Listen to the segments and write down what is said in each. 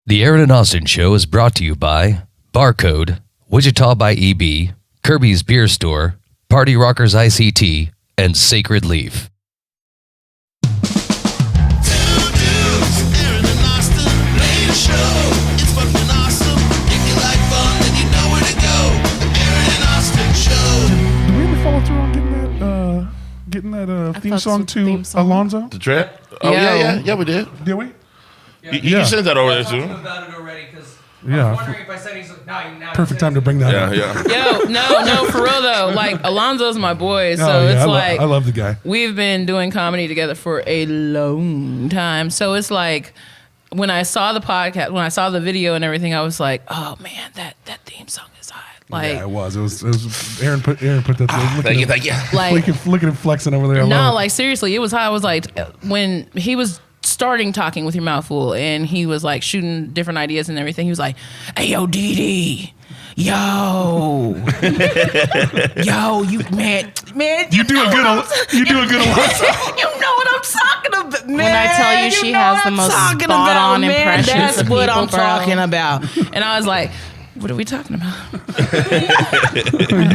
The Aaron and Austin Show is brought to you by Barcode, Wichita by EB, Kirby's Beer Store, Party Rockers ICT, and Sacred Leaf. Getting that theme song to Alonzo? The trap? Oh, yeah, we did. Did we? You sent that over there, too. About it already, because yeah. I was wondering if I said he's like, now perfect time to bring that up. Yeah. Yo, no, for real though. Like Alonzo's my boy, so it's I love the guy. We've been doing comedy together for a long time. So it's like when I saw the podcast, when I saw the video and everything, I was like, oh man, that theme song is hot. Like, yeah, it was. Aaron put that. Thank you. Like, look at him flexing over there. No, like seriously, it was hot. I was like, when he was starting Talking with Your Mouth Full and he was like shooting different ideas and everything, he was like, hey, yo, Dee Dee. Yo, you man, you do a good Alonzo. You know what I'm talking about, man. When I tell you she has the most spot on impressions, that's what I'm talking about. And I was like, what are we talking about?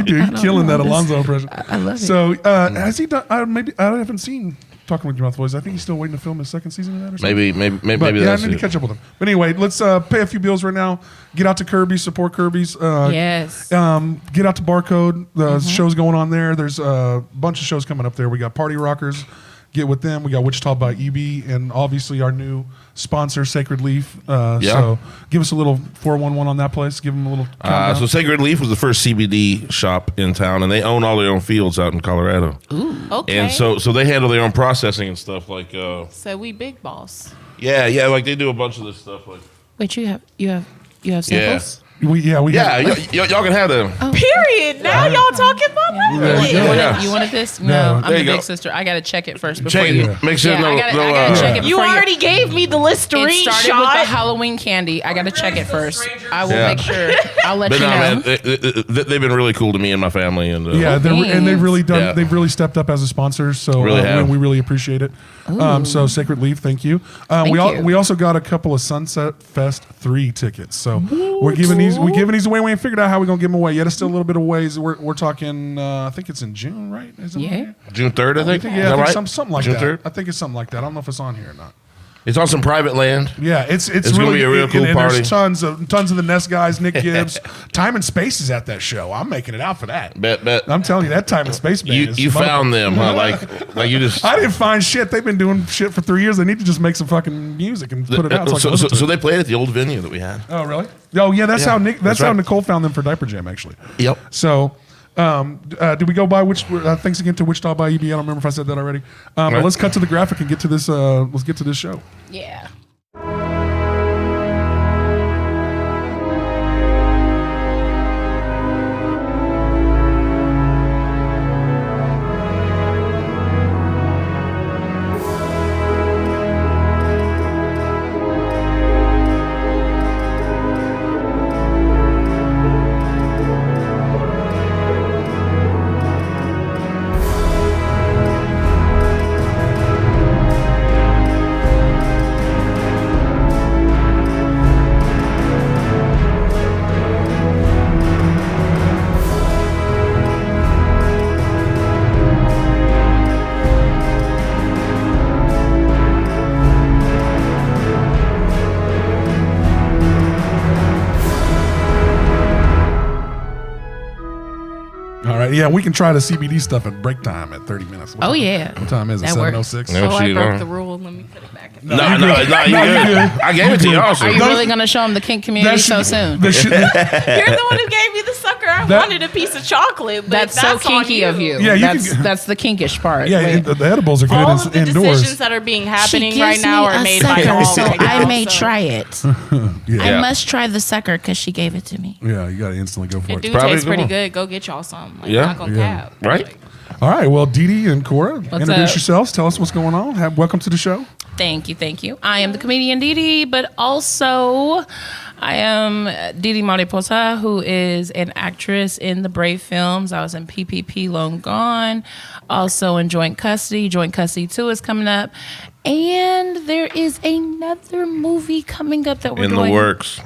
You're killing that Alonzo impression. I love it. So has he done? I haven't seen Talking with Your Mouth Full. I think he's still waiting to film his second season of that or something. Maybe yeah, that's I need to catch up with him. But anyway, let's pay a few bills right now. Get out to Kirby's, support Kirby's. Yes. Get out to Barcode. The show's going on there. There's a bunch of shows coming up there. We got Party Rockers. Get with them. We got Wichita by EB, and obviously our new sponsor, Sacred Leaf. So give us a little 411 on that place. Give them a little countdown. So Sacred Leaf was the first CBD shop in town, and they own all their own fields out in Colorado. Ooh, okay. And so they handle their own processing and stuff like. So we big boss. Yeah, like they do a bunch of this stuff. Like. Wait, you have samples? Y'all can have them. Oh. Period. Now y'all talking about that? You wanted this? No, I'm the big sister. I gotta check it first before you. Make sure I gotta check it. You already gave me the Listerine shot. It started with the Halloween candy. I gotta check it first. I will make sure. I'll let you know. Man, they've been really cool to me and my family, and they've really done. Yeah. They've really stepped up as a sponsor. So we really appreciate it. So Sacred Leaf, thank you. We also got a couple of Sunset Fest 3 tickets. So we're giving these away. We ain't figured out how we're gonna give them away yet. It's still a little bit of ways. We're talking. I think it's in June, right? Is it June 3rd, I think. Yeah, right? something like June that. 3rd? I think it's something like that. I don't know if it's on here or not. It's on some private land. Yeah, it's really gonna be a real cool party. There's tons of the Nest guys, Nick Gibbs. Time and Space is at that show. I'm making it out for that. Bet. I'm telling you, that Time and Space band. You found them, huh? Like you just. I didn't find shit. They've been doing shit for 3 years. They need to just make some fucking music and put it out. So they played at the old venue that we had. Oh really? Oh yeah, that's how Nicole found them for Diaper Jam actually. Yep. So. Did we go by which? Thanks again to Wichita by EB. I don't remember if I said that already. But let's cut to the graphic and get to this. Let's get to this show. Yeah. Yeah, we can try the CBD stuff at break time at 30 minutes. What time is it? 7:06. I broke the rule. Let me put it back. No, you good. I gave it to you also. Are you really going to show them the Kink Community so soon? You're the one who gave me the sucker. I wanted a piece of chocolate, but that's so kinky of you. Yeah, that's the kinkish part. Yeah, the edibles are good all of the indoors. decisions that are being happening right now are made by y'all. So I may try it. Yeah. I must try the sucker because she gave it to me. Yeah, you got to instantly go for it. It do taste pretty good. Go get y'all some. Not gonna cap. Right? All right. Well, Dee Dee and Cora, introduce yourselves. Tell us what's going on. Welcome to the show. Thank you. I am the comedian Dee Dee, but also I am Dee Dee Mariposa, who is an actress in the Brave films. I was in PPP Long Gone, also in Joint Custody. Joint Custody 2 is coming up. And there is another movie coming up that we're doing. In the works.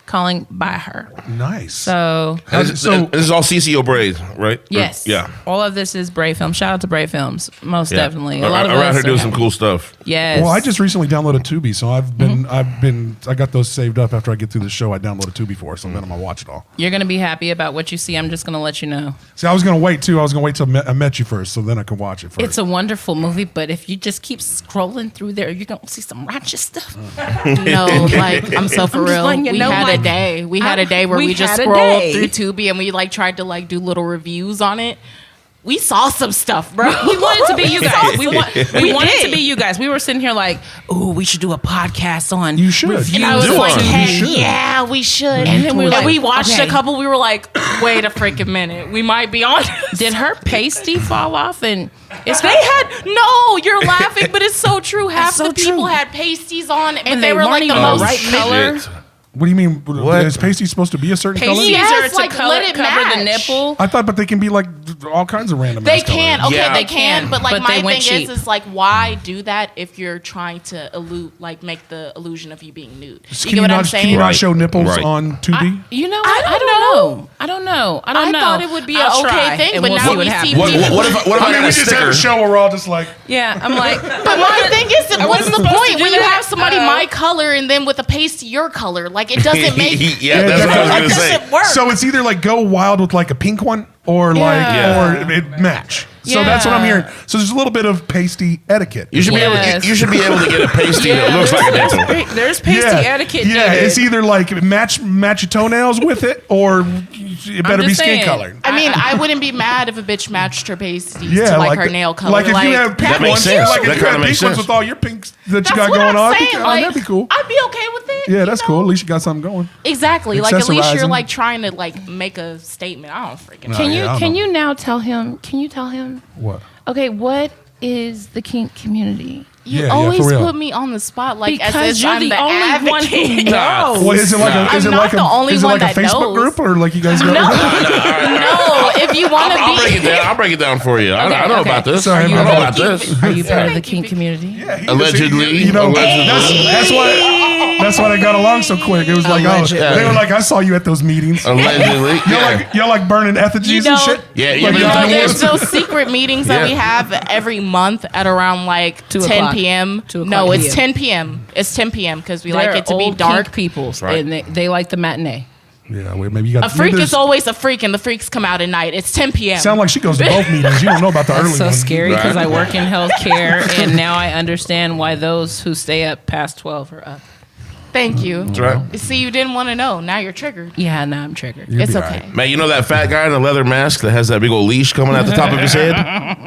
Calling By Her. Nice. So this is all CCO Brave, right? yes. Yeah. All of this is Brave Films. Shout out to Brave Films. Most definitely. A lot of around us here doing are some cool stuff. Yes. Well, I just recently downloaded Tubi, so I got those saved up after I get through the show. I downloaded Tubi for, so then I'm gonna watch it all. You're gonna be happy about what you see. I'm just gonna let you know. See, I was gonna wait too. I was gonna wait till I met you first, so then I could watch it first. It's a wonderful movie, but if you just keep scrolling through there, you're gonna see some ratchet stuff. No, like I'm so for I'm just real. letting you We know, had like, a day. We had a day where we just had a scrolled day. through Tubi and we like tried to like do little reviews on it. We saw some stuff, bro. We wanted to be you guys. We wanted did. to be you guys. We were sitting here like, ooh, we should do a podcast on You should. reviews. And I was Do like, one. hey, You should. yeah, we should. And then we were like, we watched okay. a couple. We were like, wait a freaking minute. We might be on. Did her pasty fall off? And it's They had no. You're laughing, but it's so true. Half so the people true. had pasties on, but And they were like weren't the even most right color. Shit. What do you mean? What? Is pasty supposed to be a certain color? Pasties Yes, are to like, color, let it cover the match. nipple. I thought, but they can be like all kinds of random. They ass colors. can, okay, Yeah. they can, but like But they my went thing cheap. is like why do that if you're trying to make the illusion of you being nude? Can You get what I'm Can saying? you not Right. show nipples Right. on Tubi? You know, I I don't don't know. I don't know. I thought it would be an I'll okay try, thing, and but we'll now see what we see happens. What if I I mean, got we a just had sticker? a show where we're all just like, Yeah, I'm like, But my thing is, what's wasn't the supposed point to do when you that. have somebody my color and then with a pasty your color? Like it doesn't make. Yeah, that's what I was That gonna say. doesn't work. so it's either like go wild with like a pink one or Yeah. or it match. So that's what I'm hearing. So there's a little bit of pasty etiquette. You should Yes. you should be able to get a pasty that looks like a dental. There's pasty etiquette. Yeah, dude. it's either like match your toenails with it, or it better be just skin saying. colored. I mean, I wouldn't be mad if a bitch matched her pasties Yeah, to like her nail color. Like if you have pink That makes ones, sense. like if That you kinda have makes pink ones sense. with all your pinks that you that's got what going I'm on, saying. that'd be cool. I'd be okay with it. Yeah, you that's know? cool. At least you got something going. Exactly. Like at least you're Accessorizing. like trying to like make a statement. I don't freaking know. Can you- I don't know. you now tell him? Can you tell him? What? Okay, what is the kink community? You Yeah, always for real. put me on the spot, like Because as if you're I'm the the only one who advocate. knows. Well, is it like a is it I'm like not the only is it one like a that Facebook knows. group or like you guys got? No, if you want to I'll break it be, down. I'll break it down for you. I know okay. about this. Sorry, I know my about bad. this. Are you part of the Thank you, kink community? Yeah, he Allegedly. You know, Allegedly. that's why they got along so quick. It was like, they were like, I saw you at those meetings. Allegedly. You're like burning effigies and shit. Yeah, Like, yeah, there's those secret meetings that we Yeah. have every month at around like 2 10 o'clock. p.m. 2 No, o'clock it's p.m. 10 p.m. It's 10 p.m. because we They're like it to be old dark. kink peoples, Right. and they like the matinee. Yeah, well, maybe you got A freak maybe is always a freak, and the freaks come out at night. It's 10 p.m. Sound like she goes to both meetings. You don't know about the early So ones. scary because Right. I work in healthcare, and now I understand why those who stay up past 12 are up. Thank you. That's right. See, you didn't want to know. Now you're triggered. Yeah, now I'm triggered. It's be okay. Man, you know that fat guy in the leather mask that has that big old leash coming out the top of his head?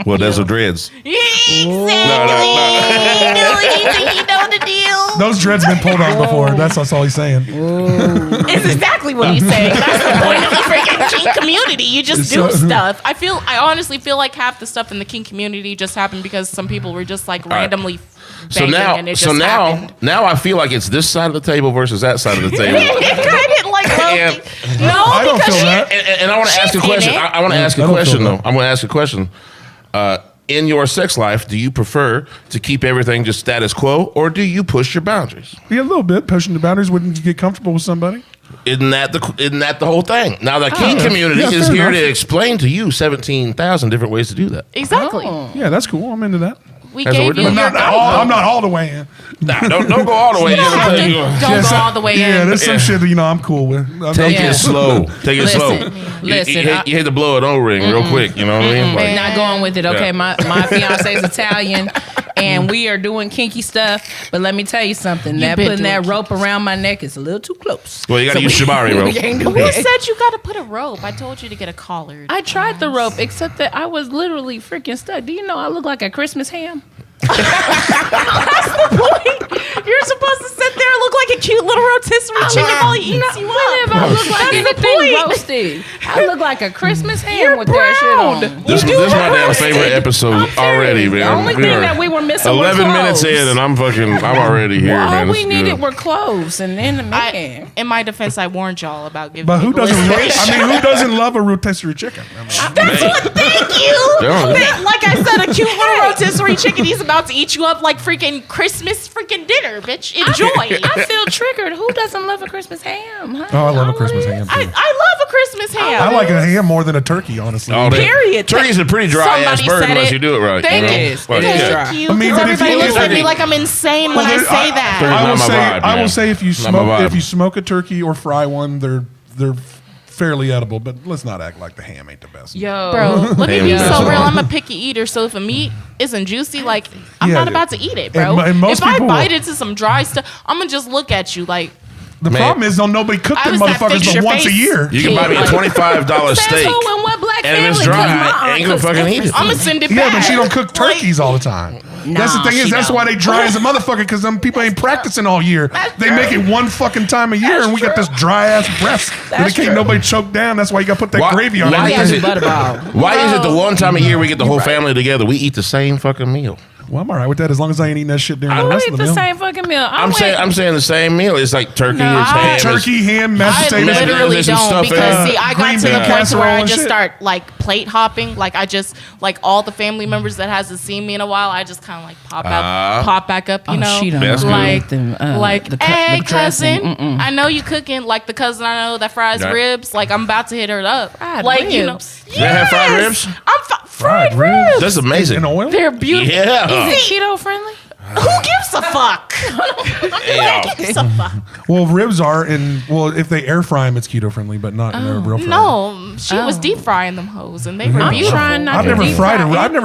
Well, that's the dreads. Exactly. No. You know the deal. Those dreads been pulled on before. That's all he's saying. It's exactly what he's saying. That's the point of the freaking kink community. You just do stuff. I honestly feel like half the stuff in the kink community just happened because some people were just like randomly banging and it just happened. now I feel like it's this side of the table versus that side of the table. I didn't like And- no, I don't because feel she, that. and I want to ask a She's in question. it. I want to ask a I don't question feel though. that. I'm going to ask a question. In your sex life, do you prefer to keep everything just status quo, or do you push your boundaries? Yeah, a little bit pushing the boundaries. Wouldn't you get comfortable with somebody? Isn't that the whole thing? Now the kink community Yeah, is fair here enough. to explain to you 17,000 different ways to do that. exactly. Yeah, that's cool. I'm into that. We That's what gave we're you doing. your I'm not all the way in. Nah, don't go all the way in. Don't go all the way Yeah, in. there's some shit that I'm cool with. Take Yeah. it slow. Take it Listen, slow. listen, You hate to blow an O-ring real quick. You know what I mean? Like, Not going with it. Okay, Yeah. my fiance is Italian, and we are doing kinky stuff. But let me tell you something. That been putting doing that rope around my neck is a little too close. well, you got to use shibari We rope. can't do Who it. said you got to put a rope? I told you to get a collar. I tried the rope, except that I was literally freaking stuck. Do you know I look like a Christmas ham? You're supposed to sit there and look like a cute little rotisserie rotisserie chicken while he eats you up. I look like anything roasted. I look like a Christmas ham with that shit on. This is my damn favorite episode already, man. The only thing that we were missing 11 were minutes in, and I'm already here, man. All we needed were clothes, and then the man. In my defense, I warned y'all about giving. But who doesn't love a rotisserie chicken? That's what. Thank you. Like I said, a cute little rotisserie chicken. He's about to eat you up like freaking Christmas freaking dinner, bitch. Enjoy. I feel triggered. Who doesn't love a Christmas ham? Huh? Oh, I love a Christmas ham. I love a Christmas ham. I like a ham more than a turkey, honestly. Period. Turkey's a pretty dry ass bird unless you do it right. Thank you. Everybody looks at me like I'm insane when I say that. I will say if you smoke a turkey or fry one, they're fairly edible, but let's not act like the ham ain't the best. Yo, bro, let me be so real. I'm a picky eater, so if a meat isn't juicy, like I'm not about to eat it, bro. And if I bite into some dry stuff, I'm gonna just look at you like. The problem is, don't nobody cook them motherfuckers but once a year. You can buy me a $25 steak. And if it's dry, I ain't gonna fucking eat it. I'm gonna send it back. Yeah, but she don't cook turkeys all the time. That's the thing that's why they dry as a motherfucker, because them people ain't practicing all year. They make it one fucking time a year, and we got this dry ass breast that can't nobody choke down. That's why you got to put that gravy on it. Why is it the one time a year we get the whole family together, we eat the same fucking meal? Well, I'm all right with that as long as I ain't eating that shit during the rest of the meal. I eat the same fucking meal. I'm saying the same meal. It's like turkey, ham. Turkey, ham, mashed potatoes. I literally don't because see, I got to the point where I just start like plate hopping. Like I just like all the family members that hasn't seen me in a while. I just kind of like pop back up. You know, she don't like them, hey cousin, I know you cooking. Like the cousin I know that fries ribs. Like I'm about to hit her up. Like ribs. You know, they have fried ribs. Fried ribs. That's amazing. In oil? They're beautiful. Yeah. Is it keto friendly? Who gives a fuck? Who gives a fuck? Well, ribs are if they air fry them, it's keto friendly, but not in a real fry. No, she was deep frying them hoes, and they were beautiful. I've never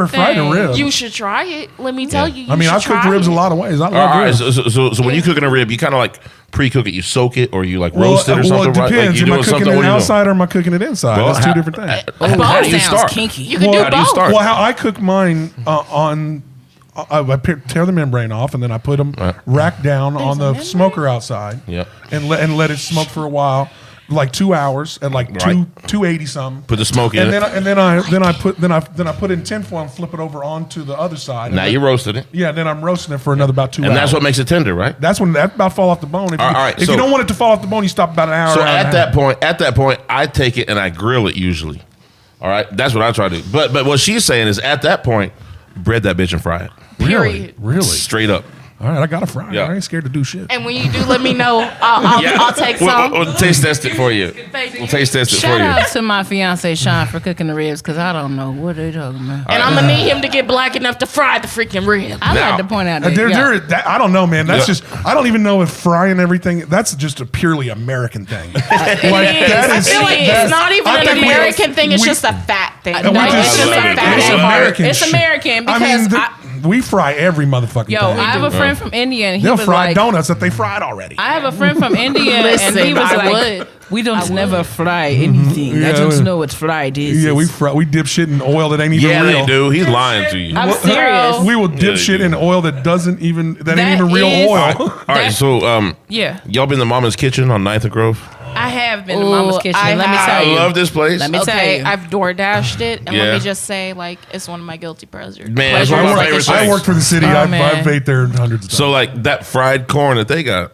fried a rib. You should try it. Let me tell you. I mean, I've cooked ribs a lot of ways. I love ribs. So when you cooking a rib, you kind of like pre-cook it, you soak it, or you like roast it or something. Well, it depends. Right? Like, am I cooking it outside or am I cooking it inside? That's two different things. How do you start? Kinky. You can do both. Well, how I cook mine I tear the membrane off, and then I put them racked down on the smoker outside, and let it smoke for a while, like 2 hours at like 280 something. Put the smoke in, and then I put it in tinfoil and flip it over onto the other side. Now you roasted it. Yeah, then I'm roasting it for another about 2 hours. And that's what makes it tender, right? That's when that about fall off the bone. If you don't want it to fall off the bone, you stop about an hour. So at that point, I take it and I grill it usually. All right, that's what I try to do. But what she's saying is at that point, bread that bitch and fry it. Period. Really? Straight up. All right, I got to fry it. I ain't scared to do shit. And when you do, let me know. I'll take some. We'll taste test it for you. We'll taste test it for you. Shout out to my fiance Sean for cooking the ribs, because I don't know what they're talking about. And I'm gonna need him to get black enough to fry the freaking rib. I like to point out that I don't know, man. That's just I don't even know if frying everything. That's just a purely American thing. I feel like it's not even an American thing. It's just a fat thing. It's American because we fry every motherfucking thing. I have a friend from India, and they'll fry donuts that they fried already. I have a friend from India, and he was like, "We don't never fry anything. I don't know what's fried is." Yeah, we dip shit in oil that ain't even real. Yeah, they do. He's lying to you. I'm serious. We will dip shit in oil that ain't even real oil. All right, so y'all been to Mama's Kitchen on 9th and Grove? I have been to Mama's Kitchen. Let me tell you. I love this place. Let me tell you. I've door dashed it, and let me just say, like, it's one of my guilty pleasures. Man, that's one of my favorite things. I worked for the city. I've ate there hundreds of times. So, like, that fried corn that they got.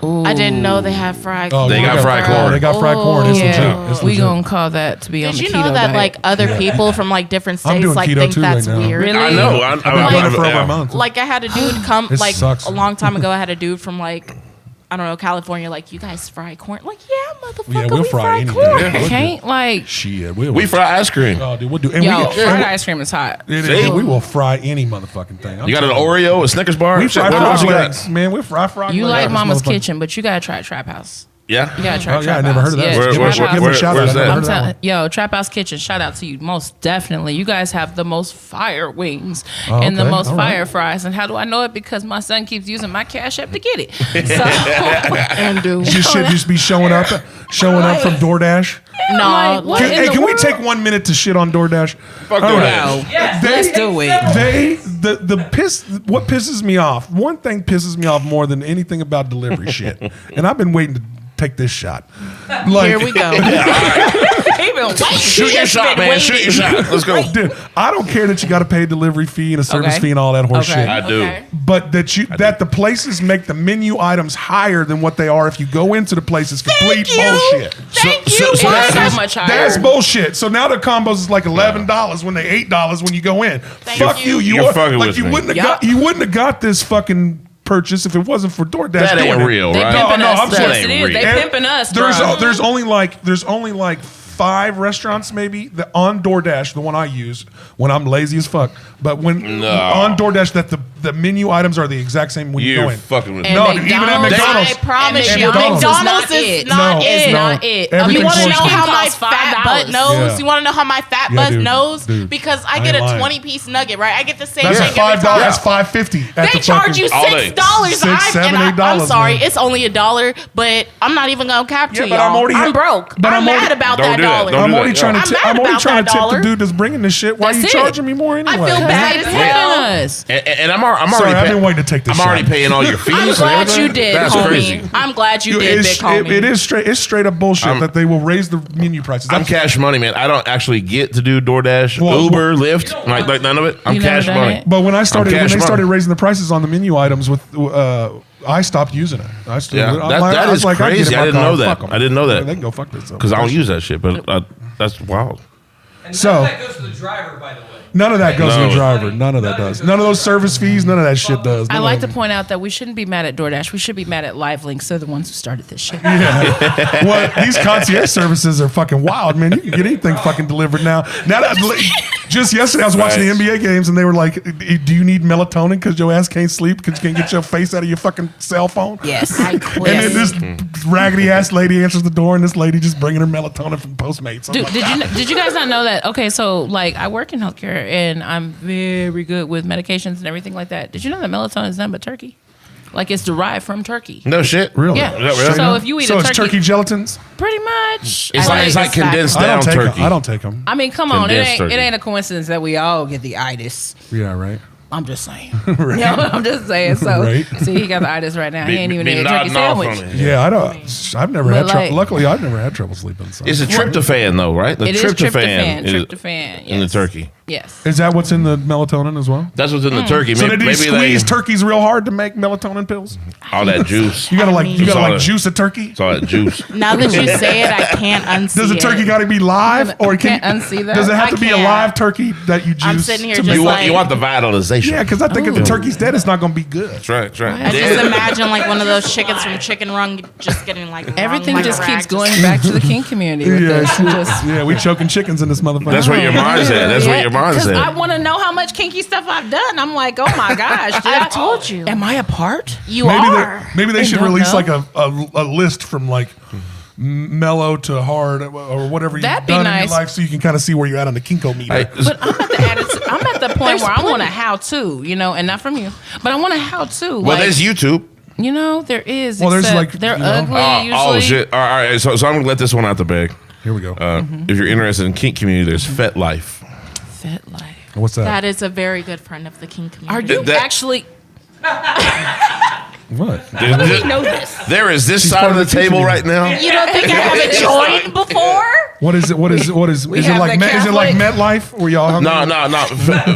Ooh. I didn't know they had fried corn. They got fried corn. They got fried corn. It's legit. We gonna call that to be on the keto diet. Did you know that like other people from like different states like think that's weird? Really? I know. I've been doing it for over a month. Like I had a dude come like a long time ago. I had a dude from like I don't know, California, like, you guys fry corn? Like, yeah, motherfucker, we'll we fry corn. anything. Can't, like... Shit, we fry ice cream. Oh, dude, we'll do... And fried ice cream is hot. We will fry any motherfucking thing. You got an Oreo, a Snickers bar? We fry frog legs, man. We fry frog legs. You like Mama's Kitchen, but you gotta try Trap House. Yeah? You gotta try Trap House. I never heard of that. Where's that? Yo, Trap House Kitchen, shout out to you. Most definitely. You guys have the most fire wings and the most fire fries. And how do I know it? Because my son keeps using my Cash App to get it. So, and just be showing up from DoorDash. No, I'm like, Can we take 1 minute to shit on DoorDash? Fuck DoorDash. Yes, Let's do it. What pisses me off? One thing pisses me off more than anything about delivery shit, and I've been waiting to take this shot. Like, here we go. Shoot your shot, man. Shoot your shot. Let's go. Dude, I don't care that you got to pay a delivery fee and a service Okay. fee and all that horse Okay. shit. I do. Okay. But that the places make the menu items higher than what they are if you go into the place is complete bullshit. Thank So- you. so Why that's so much higher. That's bullshit. So now the combos is like $11 when they $8 when you go in. Fuck you. you. You're fucking like with you me. wouldn't have Yup. got you wouldn't have got this fucking purchase if it wasn't for DoorDash. That ain't doing it. real, They right? pimping No, us. I'm Yes, saying it ain't is. They real. pimping us, There's bro. there's only like 5 restaurants maybe that on DoorDash, the one I use when I'm lazy as fuck. But when No. on DoorDash that the menu items are the exact same when you go You're in. fucking with And me. No, even at McDonald's. I promise And you, McDonald's McDonald's is is not not it. it. No. Not it. Everything You want to know costs how my $5. fat butt knows? Yeah. You want to know how my fat Yeah, butt dude. knows? Dude. Because I I get ain't a lying. 20-piece nugget, right? I get the same That's thing every $5. time. That's $5.50. They charge you all day. $6. $6, $7, I'm $8, sorry, man. it's only $1, but I'm not even gonna cap to Yeah, but y'all. I'm already- I'm broke. but I'm I'm already- mad about Don't that do that. dollar. Don't I'm do already that. trying to I'm tip. mad I'm already about trying to that tip the dollar. dude that's bringing this shit. Why are you That's it. charging me more anyway? I feel bad as Pimping hell. us. And I'm already Sorry, I've paying. been waiting to take this I'm already shot. paying all your fees. I'm and glad everything. you did, That's homie. crazy. I'm glad you did, big homie. It is straight. It's straight up bullshit that they will raise the menu prices. I'm cash money, man. I don't actually get to do DoorDash, Well, Uber, Lyft, like none of it. I'm You never cash done money. it? But when they started cash money. raising the prices on the menu items with, I stopped using it. I still, Yeah, I'm that I was is like, I get crazy. in I my didn't car, know that. fuck 'em. I didn't know that. They can go fuck themselves. Because I don't use that shit, but that's wild. And So- none of that goes to the driver, by the way. None of that goes to No. the driver. None of that does. None of those service fees. None of that shit does. I None like of to them. point out that we shouldn't be mad at DoorDash. We should be mad at LiveLinks. They're the ones who started this shit. Well, these concierge services are fucking wild, man. You can get anything fucking delivered now. Now that just yesterday, I was watching the NBA games and they were like, "Do you need melatonin because your ass can't sleep because you can't get your face out of your fucking cell phone?" Yes. I quit. And then this raggedy ass lady answers the door, and this lady just bringing her melatonin from Postmates. I'm Dude, like, did you guys not know that? Okay, so like I work in healthcare and I'm very good with medications and everything like that. Did you know that melatonin is nothing but turkey? Like it's derived from turkey. No shit. really? Yeah. Is that real? So if you eat So a it's turkey gelatins? pretty much. It's like condensed I don't down take turkey. them. I don't take them. I mean, come on, Condensed turkey. it ain't a coincidence that we all get the itis. Yeah, right. I'm just saying. You know, I'm just saying. So Right. see, he got the itis right now. He ain't even Be ate a turkey nodding off sandwich. on it. Yeah, I don't. I've never But had trouble. like- Luckily, I've never had trouble sleeping. So. It's a tryptophan, though, right? The It is tryptophan. Tryptophan. in the Yes. turkey. Yes. Is that what's in the melatonin as well? That's what's in the turkey. So Maybe, did they maybe squeeze turkeys real hard to make melatonin pills? all that juice. You gotta like mean- you gotta It's all like that- juice a turkey. It's all that juice. Now that you say it, I can't unsee Does the it. turkey got to be live, or Can't unsee that. Does it have I to be a can't. live turkey that you juice? I'm sitting here to just make- like- You want the vitalization. yeah, because I think if the turkey's dead, it's not gonna be good. That's right. That's right. I just imagine like one of those chickens from Chicken Run just getting like wrung Everything like a just rag, keeps just- going back to the Kink community with Yeah, this. Just, yeah, we choking chickens in this motherfucker. That's where your mind's at. That's where your mind's Because I at. want to know how much kinky stuff I've done. I'm like, oh my gosh. Did I've told you. Am I a part? You maybe are. maybe they They should don't release know. like a list from like mellow to hard or whatever you've That'd be done in nice. your life, so you can kind of see where you're at on the Kinko meter. Hey, But I'm at the point There's where I want a plenty. how-to, you know, and not from you, but I want a how-to. well, like, there's YouTube. you know, there is. Well, there's except like, they're you know- ugly usually. Oh shit! All right. So I'm gonna let this one out the bag. Here we go. If you're interested in Kink Community, there's Fet Life. Fit life. What's that? That is a very good friend of the Kink Are community. you That- actually? What? Know this. There is this side part of the of the Kink table community. right now. You don't think I haven't joined before? What is it? What is is it have like the is it like Catholic- MetLife where y'all hung No.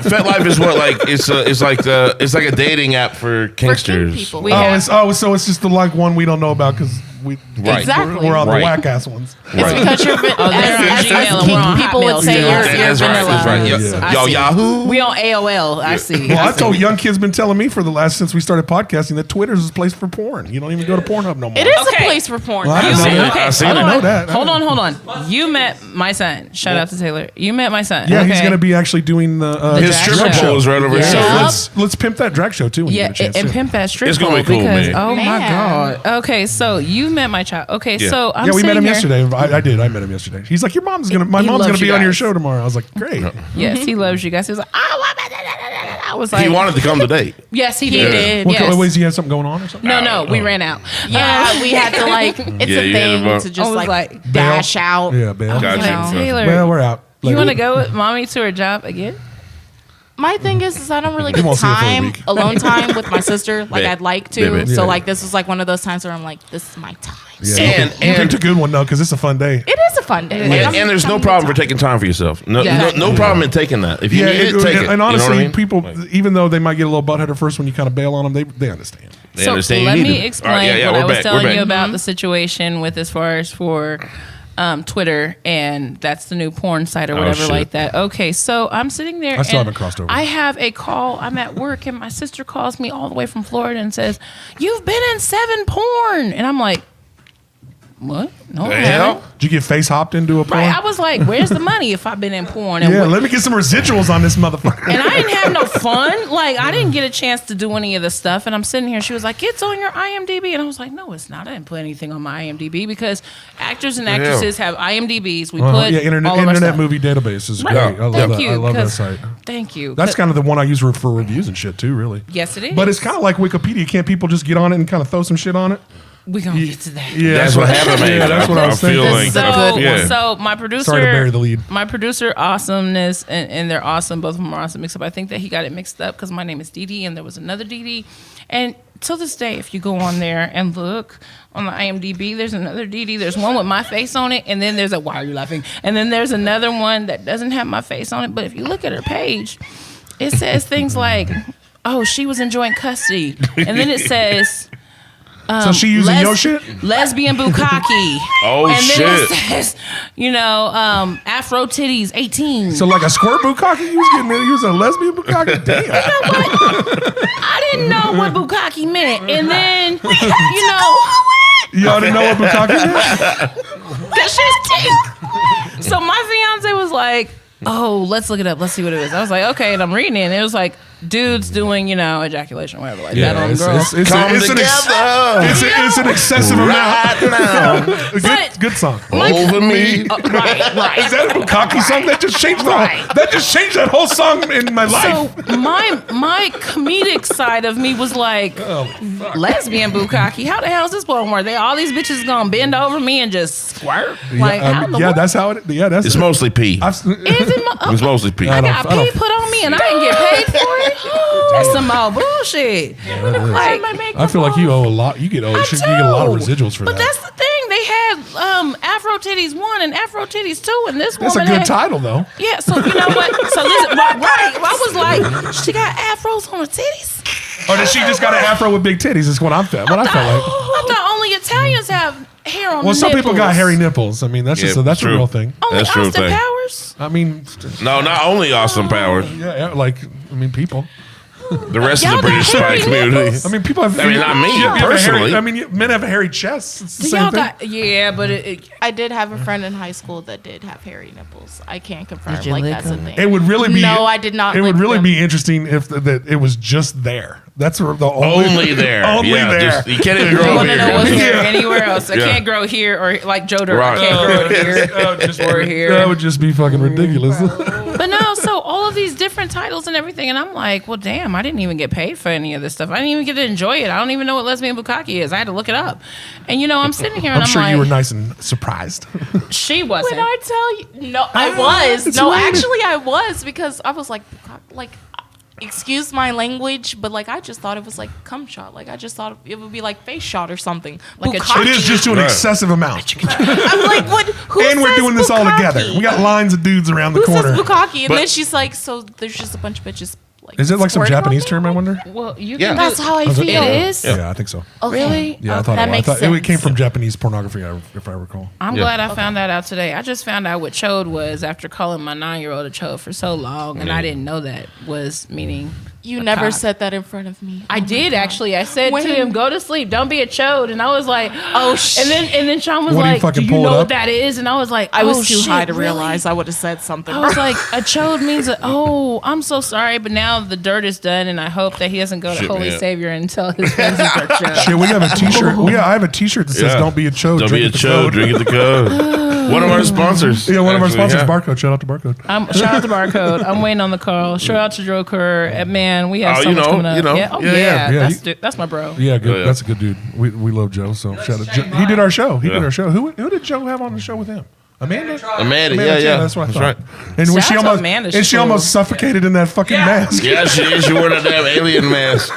Fet Life is what like it's like a dating app for For Kink kinksters. people. We Oh, have- so it's just the like one we don't know about because we Right. Exactly. we're on the Right. whack ass ones. Right. Because you're they're on as Gmail and we're Kink on people Hotmail, would say too. you're That's right. vanilla. That's right. Yeah. I Yo, see. Yahoo. We on AOL. I see. Well, I see. told young kids been telling me for the last since we started podcasting that Twitter's a place for porn. You don't even go to Pornhub no more. It is Okay. a place for porn. Well, I didn't I know seen that. it. I seen I it. didn't know that. Hold on. You met my son. Shout out to Taylor. You met my son. Yeah, he's Okay. gonna be actually doing the His His drag stripper show. pole is right over Yeah. So here. let's pimp that drag show too. When you Yeah, get a chance and to. pimp that strip It's gonna be pole cool, because man. oh my Man. god. Okay, so you met my child. Okay, Yeah. so I'm Yeah, we met sitting him here- yesterday. I did. I met him yesterday. He's like, my He mom's loves gonna be you on your guys. show tomorrow. I was like, great. Yes, he loves you guys. He was like, oh, I was like, he wanted to come to date. Yes, he He did. did. What Yes. ways he had something going on or something? No, we ran out. Yeah, we had to like. It's Yeah, a you had thing to to just I was like, like, dash out. Yeah, bail. Gotcha. Like, Taylor, Well, we're out. you want to go with mommy to her job again? My thing is I don't really You get won't see her for a time, week. alone time with my sister like Babe. I'd like to. Babe. So Yeah. like this is like one of those times where I'm like, this is my time. Yeah, you picked a good one though, because it's a fun day. It is a fun day. Like, I'm And there's no having a problem for good time. taking time for yourself. No, Yeah. no problem in taking that. If you need it, take it. And honestly, you know what I mean? people, Like, even though they might get a little butthead at first when you kind of bail on them, they understand. they So understand you let need me it. explain All right, what we're I was back. telling We're you back. about the situation with as far as for Twitter, and that's the new porn site or whatever shit. like that. Okay, so I'm sitting there. I still and haven't crossed over. I have a call. I'm at work, and my sister calls me all the way from Florida and says, "You've been in 7 porn," and I'm like, "What? No, The I hell? haven't." Did you get face hopped into a porn? Right? I was like, "Where's the money if I've been in porn?" And Yeah, what- let me get some residuals on this motherfucker. and I didn't have no fun. Like, I didn't get a chance to do any of the stuff. And I'm sitting here. She was like, "It's on your IMDb." And I was like, "No, it's not. I didn't put anything on my IMDb because actors and actresses have IMDbs. We put Yeah, internet all of our stuff. movie database is Right. great. I love Thank that. you, I love that 'cause- site. Thank you. That's kind of the one I use for reviews and shit too, really. Yes, it is. But it's kind of like Wikipedia. Can't people just get on it and kind of throw some shit on it? We're going to get to that. Yeah, That's what happened, man. Yeah, that's what I was feel thinking. like. So, Yeah. so my producer, Sorry to bury the lead. My producer, awesomeness, and they're awesome. Both of them are awesome. Mixed up. I think that he got it mixed up because my name is Dee Dee, and there was another Dee Dee. And till this day, if you go on there and look on the IMDb, there's another Dee Dee. There's one with my face on it, and then there's a why are you laughing? And then there's another one that doesn't have my face on it. But if you look at her page, it says things like, "Oh, she was enjoying custody," and then it says. So she using your shit? Lesbian bukkake. Oh, and then it shit. says, Afro titties 18. So like a squirt bukkake? You was using a lesbian bukkake? Damn. I didn't know what bukkake meant. And then, Y'all didn't know what bukkake meant? because she's pink. So my fiance was like, "Oh, let's look it up. Let's see what it is." I was like, "Okay," and I'm reading it, and it was like dudes doing, ejaculation, whatever, like that on girls. Come together. It's an excessive amount. But- Good song. Over me. Right. Is that a bukkake song? That just changed that whole song in my life. So my comedic side of me was like, lesbian bukkake. How the hell is this porn work? All these bitches gonna bend over me and just squirt? Like, how the world? That's how it. Yeah, that's It's mostly pee. Is it It's mostly pee. I got I don't- pee put on me and I didn't get paid for it. That's some more bullshit. Like, I feel like you owe a lot. You get I you get a lot of do. residuals for but that. that's the thing. They had Afro Titties 1 and Afro Titties 2, and this That's a woman good had, title though. Yeah, so you know what? So this right. I was like, she got afros on her titties. Or did she just got an afro with big titties? Is what I felt like. I thought only Italians have hair on Well, the some people got nipples. hairy nipples. I mean, that's just Yeah, that's a true. real thing. Only That's true Austin thing. Powers. I mean, No, not only Austin Powers. people. The rest Y'all of the British got hairy spy community. nipples? I mean, people have. I mean, not me, you have a personally. hairy, men have hairy chests. It's the So same y'all thing. got but it I did have a friend in high school that did have hairy nipples. I can't confirm Did you like lick that's a them? thing. It would really be. No, I did not It would lick really them. be interesting if that it was just there. That's the Only there. Only Yeah, there. just- you can't even I grow want to know what's here. there anywhere else. I Yeah. can't grow here or like Joe Dirt. Right. I can't grow here or here. That would just be fucking ridiculous. But no, so all of these different titles and everything, and I'm like, well, damn, I didn't even get paid for any of this stuff. I didn't even get to enjoy it. I don't even know what lesbian bukkake is. I had to look it up. And I'm sitting here and I'm I'm sure like, you were nice and surprised. she wasn't. When I tell you, no, I was. it's No, weird. actually, I was because I was like, excuse my language, but like I just thought it was like cum shot. Like I just thought it would be like face shot or something. Like Bukkake. It is just to an Right. excessive amount. I'm like, what? Who And we're says doing this all bukkake? together. We got lines of dudes around the Who corner. says bukkake? And But- then she's like, so there's just a bunch of bitches. Like, Is it like some squirting on Japanese me? term, I wonder? Well, you Yeah. can That's do, how I Was it- feel. it is. Yeah, I think so. Really? Yeah, I thought That makes it sense. came from Japanese pornography, if I recall. I'm Yeah. glad I found that out today. I just found out what chode was after calling my 9-year-old a chode for so long, and I didn't know that was meaning. You a never cock. said that in front of me. I Oh my did God. actually. I said When? to him, "Go to sleep. Don't be a chode." And I was like, Oh, shit. And then Sean was What, do you like, "Do fucking you pull it know up? what that is?" And I was like, I was "Oh, too shit, high to really?" realize I would have said something. I was like, a chode means, I'm so sorry, but now the dirt is done, and I hope that he doesn't go to Shit, Holy man. Savior and tell his friends he's a chode. Shit, we have a T-shirt. I have a T-shirt that says Yeah. "Don't be a chode, Don't drink be a at the chode. code." Drink at the code. One of our sponsors. Yeah, one of our actually, sponsors, yeah. Barcode. Shout out to Barcode. Shout out to Barcode. I'm waiting on the call. Shout out to Joker. Man, man, we have so much coming up. That's my bro. Yeah, good. That's a good dude. We love Joe. So shout out. He did our show. He did our show. Who did Joe have on the show with him? Amanda, yeah. That's what I thought. Right. And when she almost suffocated in that fucking mask. Yeah, she wore that damn alien mask.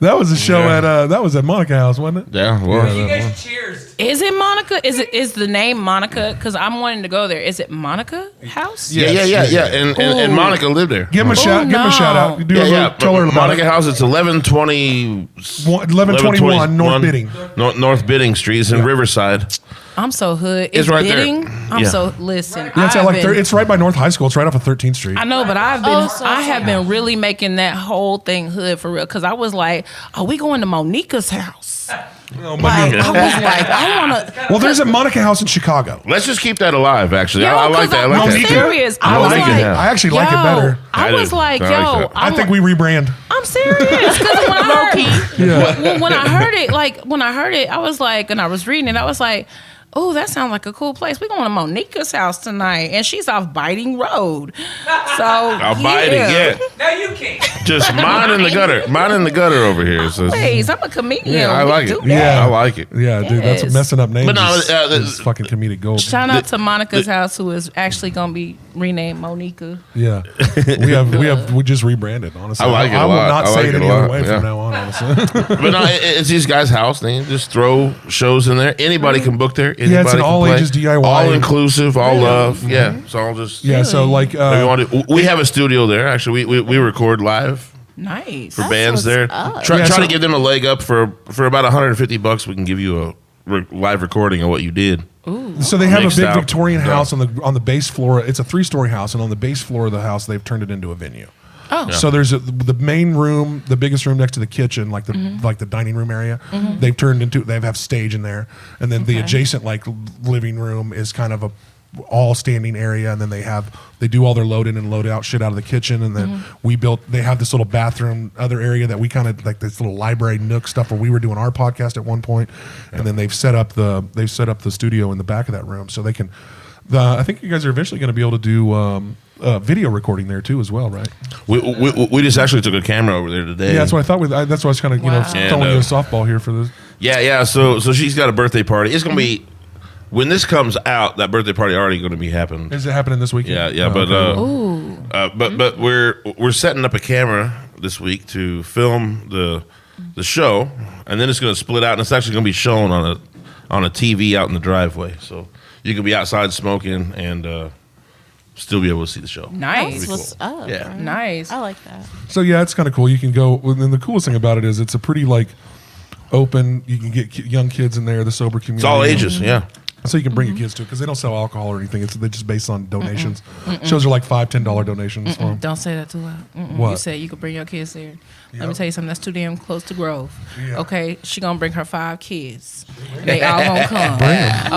That was a show that was at Monica House, wasn't it? Yeah, well. You guys cheers. Is it Monica? Is the name Monica? Because I'm wanting to go there. Is it Monica House? Yeah. And Monica lived there. Give him a shout. Give him a shout out. Tell her Monica House. It's 1121 North Bidding. North Bidding Street. It's in Riverside. I'm so hood. It's right Bidding? there. I'm so listen. Yeah, it's right by North High School. It's right off of 13th Street. I know, but I have been really making that whole thing hood for real. Because I was like, are we going to Monica's house? Oh, I was like, I want to. Well, there's a Monica House in Chicago. Let's just keep that alive. Actually, I like that. I'm serious. I actually like it better. I was like, I think we rebrand. I'm serious. Because when I heard it, I was like, and I was reading it, I was like, oh, that sounds like a cool place. We're going to Monica's house tonight, and she's off Biting Road. So Biting, yeah. No, you can't. Just mine in the gutter. Mine in the gutter over here. So please, I'm a comedian. Yeah, I like it. Yeah, I like it. Yeah, dude, that's messing up names. But no, is fucking comedic gold. Shout out to Monica's house, who is actually going to be renamed Monica. Yeah, we just rebranded. Honestly, I like it. I will not say it any other way from now on. Honestly, but no, it's these guys' house. They just throw shows in there. Anybody can book there. Anybody it's an all ages DIY, all inclusive, all love. Mm-hmm. Yeah, it's all just So like we have a studio there. Actually, we record live. Nice. For bands there. Try to give them a leg up for about $150. We can give you a live recording of what you did. Ooh. So they have a big Victorian house on the base floor. It's a 3-story house, and on the base floor of the house, they've turned it into a venue. Oh. So there's the main room, the biggest room next to the kitchen, like the dining room area. Mm-hmm. They've turned into. They have stage in there, and then the adjacent living room is kind of a all standing area, and then they do all their load in and load out shit out of the kitchen, and then they have this little bathroom other area that we kind of like this little library nook stuff where we were doing our podcast at one point, and then they've set up the studio in the back of that room so they can. I think you guys are eventually going to be able to do video recording there too as well, right? We just actually took a camera over there today. Yeah, that's what I thought. That's why I was kind of throwing you a softball here for this. Yeah. So she's got a birthday party. It's going to be. When this comes out, that birthday party already going to be happening. Is it happening this weekend? Yeah. But we're setting up a camera this week to film the show, and then it's going to split out, and it's actually going to be shown on a TV out in the driveway, so you can be outside smoking and still be able to see the show. Nice. That's what's up. Yeah. Right? Nice. I like that. So yeah, it's kind of cool. You can go, and the coolest thing about it is it's a pretty open. You can get young kids in there, the sober community. It's all ages, yeah. So you can bring your kids to it because they don't sell alcohol or anything. They're just based on donations. Shows are like $5-10 donations. For them. Don't say that too loud. What? You said you could bring your kids there. Let me tell you something. That's too damn close to Grove. Yeah. Okay, she gonna bring her 5 kids. They all gonna come.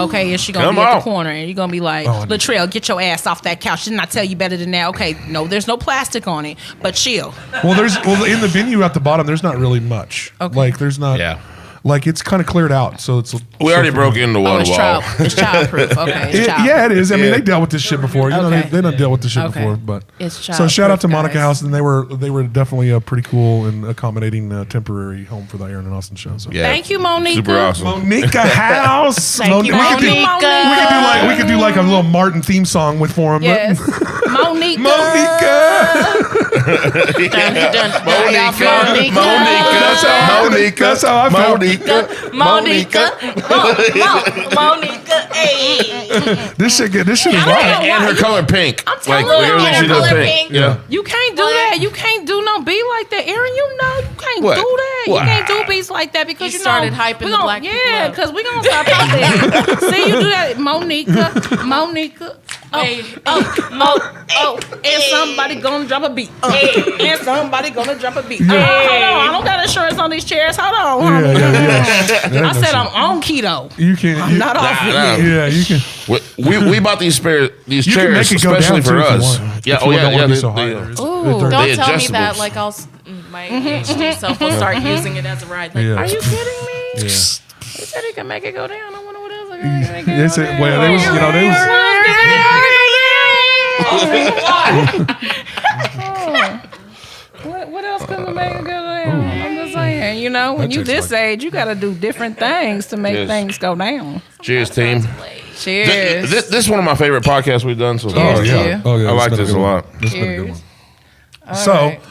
Okay, and she gonna be at the corner, and you're gonna be like, Latrell, get your ass off that couch. Didn't I tell you better than that? Okay, no, there's no plastic on it, but chill. Well, in the venue at the bottom, there's not really much. Okay. There's not. Yeah. It's kind of cleared out, so it's. We already broke into one wall. It's childproof. Okay. It is. I mean, they dealt with this shit before. You know, they don't deal with this shit before. But it's so shout out to Monica House, and they were definitely a pretty cool and accommodating temporary home for the Aaron and Austin show. So. Yeah. Thank you, Monica. Super awesome. Monica House. Thank you, Monica. We could do like a little Martin theme song for him. Yes. Monica. That's how I felt. Monica. Hey. This shit is wild. And her color pink. I'm telling you, everything she does pink. Yeah. You can't do that. You can't do no beat like that, Aaron. You know you can't do that. What? You can't do beats like that because you started hyping the black people up. because we're gonna start talking. See, you do that, Monica. And somebody gonna drop a beat. And somebody gonna drop a beat. Hold on, I don't got insurance on these chairs. Hold on. I said I'm on keto. You can't. I'm not off it. Yeah, you can. We bought these chairs especially for us. Yeah. Oh yeah. Don't tell me that like my ADHD self will start using it as a ride. Like, are you kidding me? Yeah. He said he can make it go down. I wonder what else. You know, when you this age, you got to do different things to make things go down. Cheers, team. Cheers. This is one of my favorite podcasts we've done so far. Cheers. Oh yeah, I like this a lot. This has been a good one. All So, right.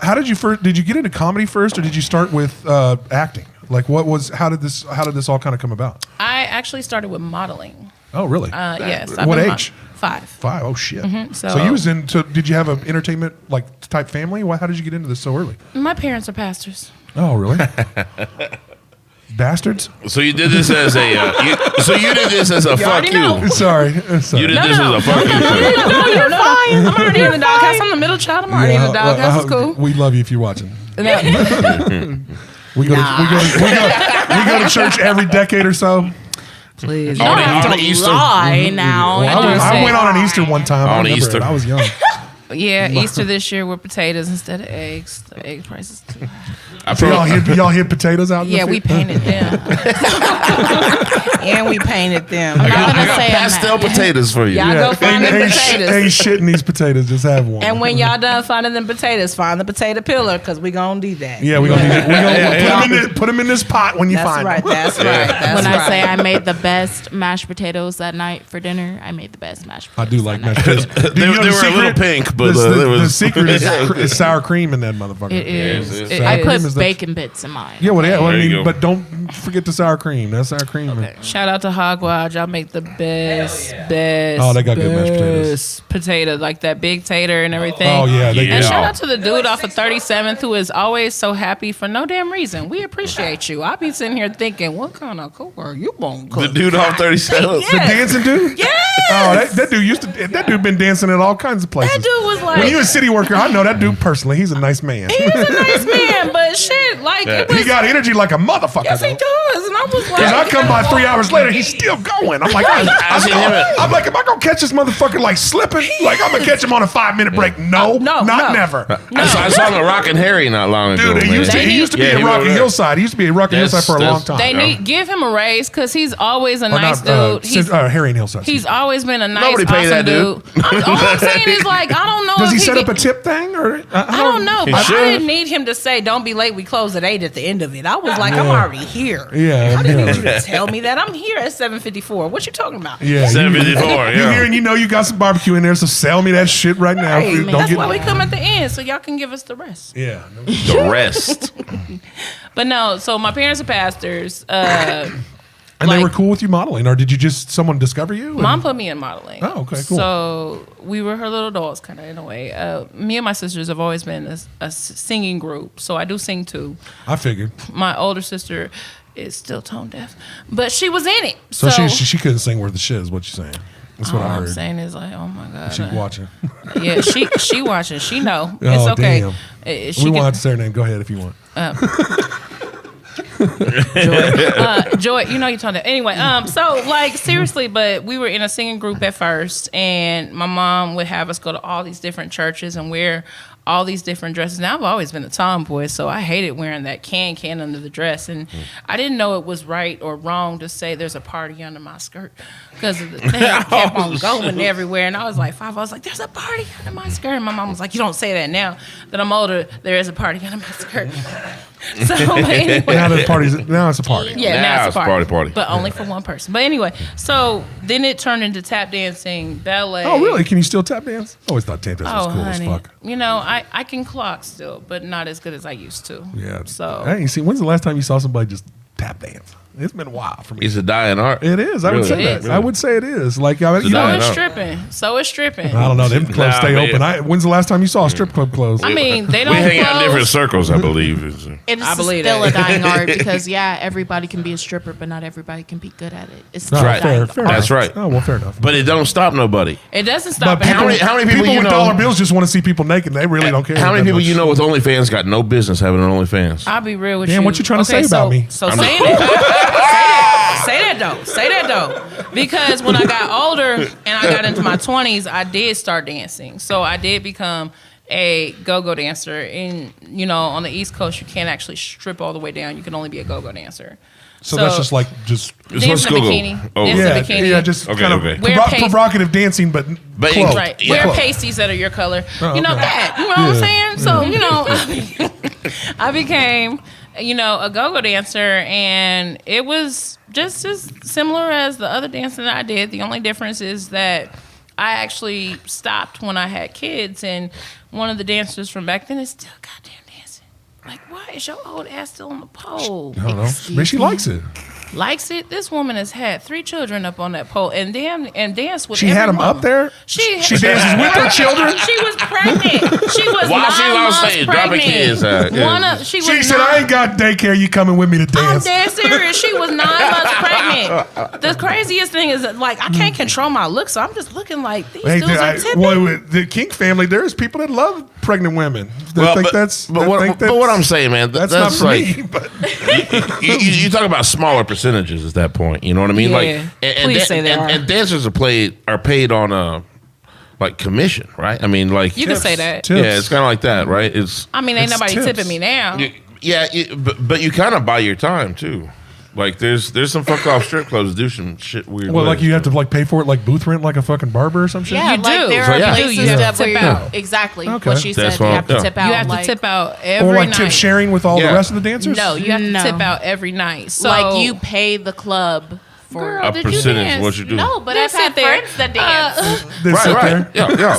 how did you first? Did you get into comedy first, or did you start with acting? Like, how did this all kind of come about? I actually started with modeling. Oh, really? Yes. What age? 5. 5. Oh shit. So you was into? Did you have an entertainment like type family? How did you get into this so early? My parents are pastors. Oh, really? Bastards. So you did this as a. You did this as a fuck you. know. Sorry. You did this as a fuck you. No. I'm already in the doghouse. I'm the middle child. I'm already in the doghouse. It's cool. We love you if you're watching. No. We go to church every decade or so. Please. You don't have to Easter. lie now. I went on an Easter one time. I On remember Easter. it. I was young. Yeah, Easter this year with potatoes instead of eggs. The egg prices too high. Y'all hit potatoes out? Yeah, we painted them. And we painted them. I'm not I gonna got say pastel potatoes for you. Y'all go find them Ain't potatoes. shitting these potatoes. Just have one. And when y'all done finding them potatoes, find the potato peeler because we gonna do that. Yeah, we're gonna put them in this pot when you That's find right. them. That's right. That's When right. I say I made the best mashed potatoes that night for dinner, I made the best mashed I potatoes. do like that mashed night. potatoes. They were a little pink, but the secret is sour cream in that motherfucker. It is. Yes, It I is. cream is put the- bacon bits in mine. Yeah, well, There I you mean, go. but don't forget the sour cream. That sour cream. Shout out to Hogwodge. Y'all make the best. Oh, they got good mashed potatoes. Potato, like that big tater and everything. Oh yeah, they And do. shout out to the dude off of 37th who is always so happy for no damn reason. We appreciate you. I be sitting here thinking, what kind of cooker you won't cook? The dude off 37. Yeah. The dancing dude? Yes. Oh, that dude been dancing at all kinds of places. That dude was like, When you a city worker, I know that dude personally. He's a nice man. he's a nice man, but shit, like it was. He got energy like a motherfucker. Yes, he though. does, and I was like, Cause I come by 3 hours later, he's still going. I'm like, I'm like, am I gonna catch this motherfucker like slipping? Like I'm gonna catch him on a 5-minute break? No, No, never. I saw him at Rockin' Harry not long ago. Dude, he used to be at Rocky Hillside. He used to be at Rocky Hillside for a long time. They need give him a raise because he's always a Or nice not, dude. Harry and Hillside. He's always been a nice, Nobody pay awesome that dude. All I'm saying is like I don't know. Does if he set up get- a tip thing or? I don't know, He but should. I didn't need him to say, "Don't be late. We close at 8 at the end of it." I was like, "I'm already here." Yeah, I didn't yeah. need you to tell me that. I'm here at 7:54. What you talking about? Yeah, 754, You yeah. hear and you know you got some barbecue in there, so sell me that shit right now. Hey, Don't that's get- why we come at the end, so y'all can give us the rest. Yeah. The rest. But no, so my parents are pastors. And they Like- were cool with you modeling, or did you just someone discover you? and- Mom put me in modeling. Oh, okay, cool. So we were her little dolls, kind of in a way. Me and my sisters have always been a singing group, so I do sing too. I figured. My older sister is still tone deaf, but she was in it. So she couldn't sing worth the shit, is what you're saying. That's what all I I'm heard. saying is like, oh my god, She's watching. yeah, she watching. She know Oh, it's okay. damn. She We won't can- have to say her name. Go ahead if you want. Joy, you know you're talking. Anyway, so like seriously, but we were in a singing group at first, and my mom would have us go to all these different churches and wear all these different dresses. Now I've always been a tomboy, so I hated wearing that can under the dress, and I didn't know it was right or wrong to say there's a party under my skirt because the thing kept on going everywhere, and I was like 5. I was like, "There's a party under my skirt," and my mom was like, "You don't say that now that I'm older. There is a party under my skirt." So anyway, Now it's a party. yeah, Now now it's it's a party. but only for one person. But anyway, so then it turned into tap dancing, ballet. Oh, really? Can you still tap dance? I always thought tap dance was Oh, cool honey. as fuck. You know, I can clock still, but not as good as I used to. Yeah. So Hey, see, when's the last time you saw somebody just tap dance? It's been a while for me. It's a dying art. It is. I would Really? say that. It is. I would say it is. Like, I mean, It's you a know, dying it's art. stripping. So it's stripping. I don't know. Them clubs Nah, stay man. open. When's the last time you saw a strip club close? I mean, they don't We hang out in different close. circles, I believe. It's I believe still that. a dying art because everybody can be a stripper, but not everybody can be good at it. It's still right. a dying Fair art. That's right. Oh, well, fair enough. But it don't stop nobody. It doesn't stop. But at how all. many people you with know- dollar bills just want to see people naked. They really don't care. How many that people much. you know with OnlyFans got no business having an OnlyFans? I'll be real with you. Damn, what you trying to say so, about me? So say that. Say that though. Because when I got older and I got into my 20s, I did start dancing. So I did become a go-go dancer. And, you know, on the East Coast, you can't actually strip all the way down. You can only be a go-go dancer. So that's just like It's dance what's in a Google. bikini. Oh, Dance in a yeah, bikini. yeah, just Okay, kind of okay. Wear paste- provocative dancing, but But clothes. Right. Yeah. Wear Clothes. pasties that are your color. Oh, You know okay. that. You know what I'm Yeah. saying? So, you know, I became a go-go dancer, and it was just as similar as the other dancing that I did. The only difference is that I actually stopped when I had kids, and one of the dancers from back then is still goddamn dancing. Like, why is your old ass still on the pole? I don't know. Maybe she likes it. Likes it. This woman has had 3 children up on that pole and danced with. She had them up there. She dances with her children. She was pregnant. She was while she was on stage dropping kids. She said, "I ain't got daycare. You coming with me to dance?" I'm dead serious. She was 9 months pregnant. The craziest thing is that, like, I can't control my look, so I'm just looking like these dudes are tipping. Well, the Kink family, there's people that love pregnant women. But what I'm saying, man, that's not for like, me. But you talk about smaller percentages at that point. You know what I mean? Yeah. Like, Please say they are. And dancers are paid on like commission, right? I mean, like You can say that. Tips. Yeah, it's kind of like that, right? Ain't nobody tips. tipping me now. But you kind of buy your time too. Like there's some fuck off strip clubs that do some shit weird. Well, like ways. you have to like pay for it, like booth rent, like a fucking barber or some shit. Yeah, You like do. there So, are yeah. places You have that to tip where out. exactly Okay. what she said. That's You what- have to yeah. tip out. You have like, to tip out every Or like night. tip sharing with all the Yeah. rest of the dancers. No, you have No. to tip out every night. So like you pay the club for. Girl, a did you percentage dance? of what you do. No, but They I've had sit there. friends that dance. They sit there. Yeah.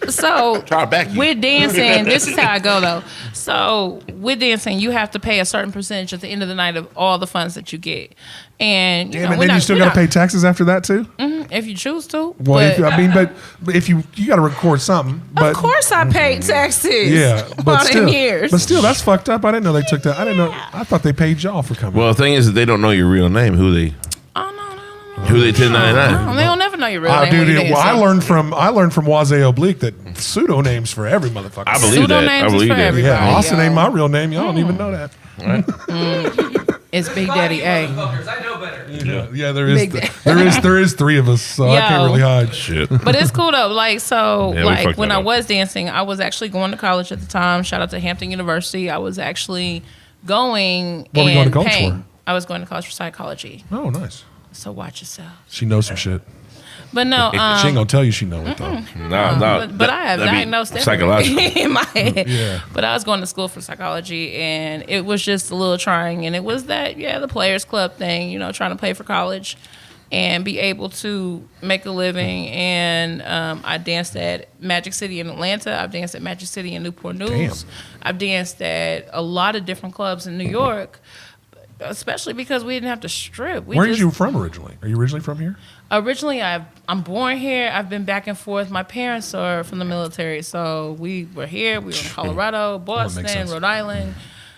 So Try to back you. with dancing, this is how I go though. So with dancing, you have to pay a certain percentage at the end of the night of all the funds that you get, and Damn, and then you still got to pay taxes after that too. if you choose to. Well, But, but if you got to record something. But of course, I paid taxes. yeah, all but them still, years. but still, that's fucked up. I didn't know they took that. I didn't know. I thought they paid y'all for coming. Well, the thing is that they don't know your real name. Who they Oh no. 1099. They don't never know your real name. dude, when you well, dance. I learned from Wazay Oblique that pseudo names for every motherfucker. I believe that. Pseudonames I is believe for that. everybody. Yeah, Austin yo. ain't my real name. Y'all don't even know that. It's Big Daddy A. Motherfuckers, I know better. Yeah, there is. Big There is 3 of us, so I can't Yo. really hide. Shit. But it's cool though. Like, so, Yeah, we like fucked when that I up. was dancing, I was actually going to college at the time. Shout out to Hampton University. I was actually going What were you going to college paying. for? I was going to college for psychology. Oh, nice. So watch yourself. She knows some shit. But no, She ain't gonna tell you she know it though. No. but I have that'd be diagnosed psychological. everything in my head. Yeah. But I was going to school for psychology, and it was just a little trying. And it was that, the Players Club thing, trying to play for college and be able to make a living. And I danced at Magic City in Atlanta. I've danced at Magic City in Newport News. Damn. I've danced at a lot of different clubs in New York, especially because we didn't have to strip. Where are you from originally? Are you originally from here? Originally, I'm born here. I've been back and forth. My parents are from the military, so we were here. We were in Colorado, Boston, sense. Rhode Island,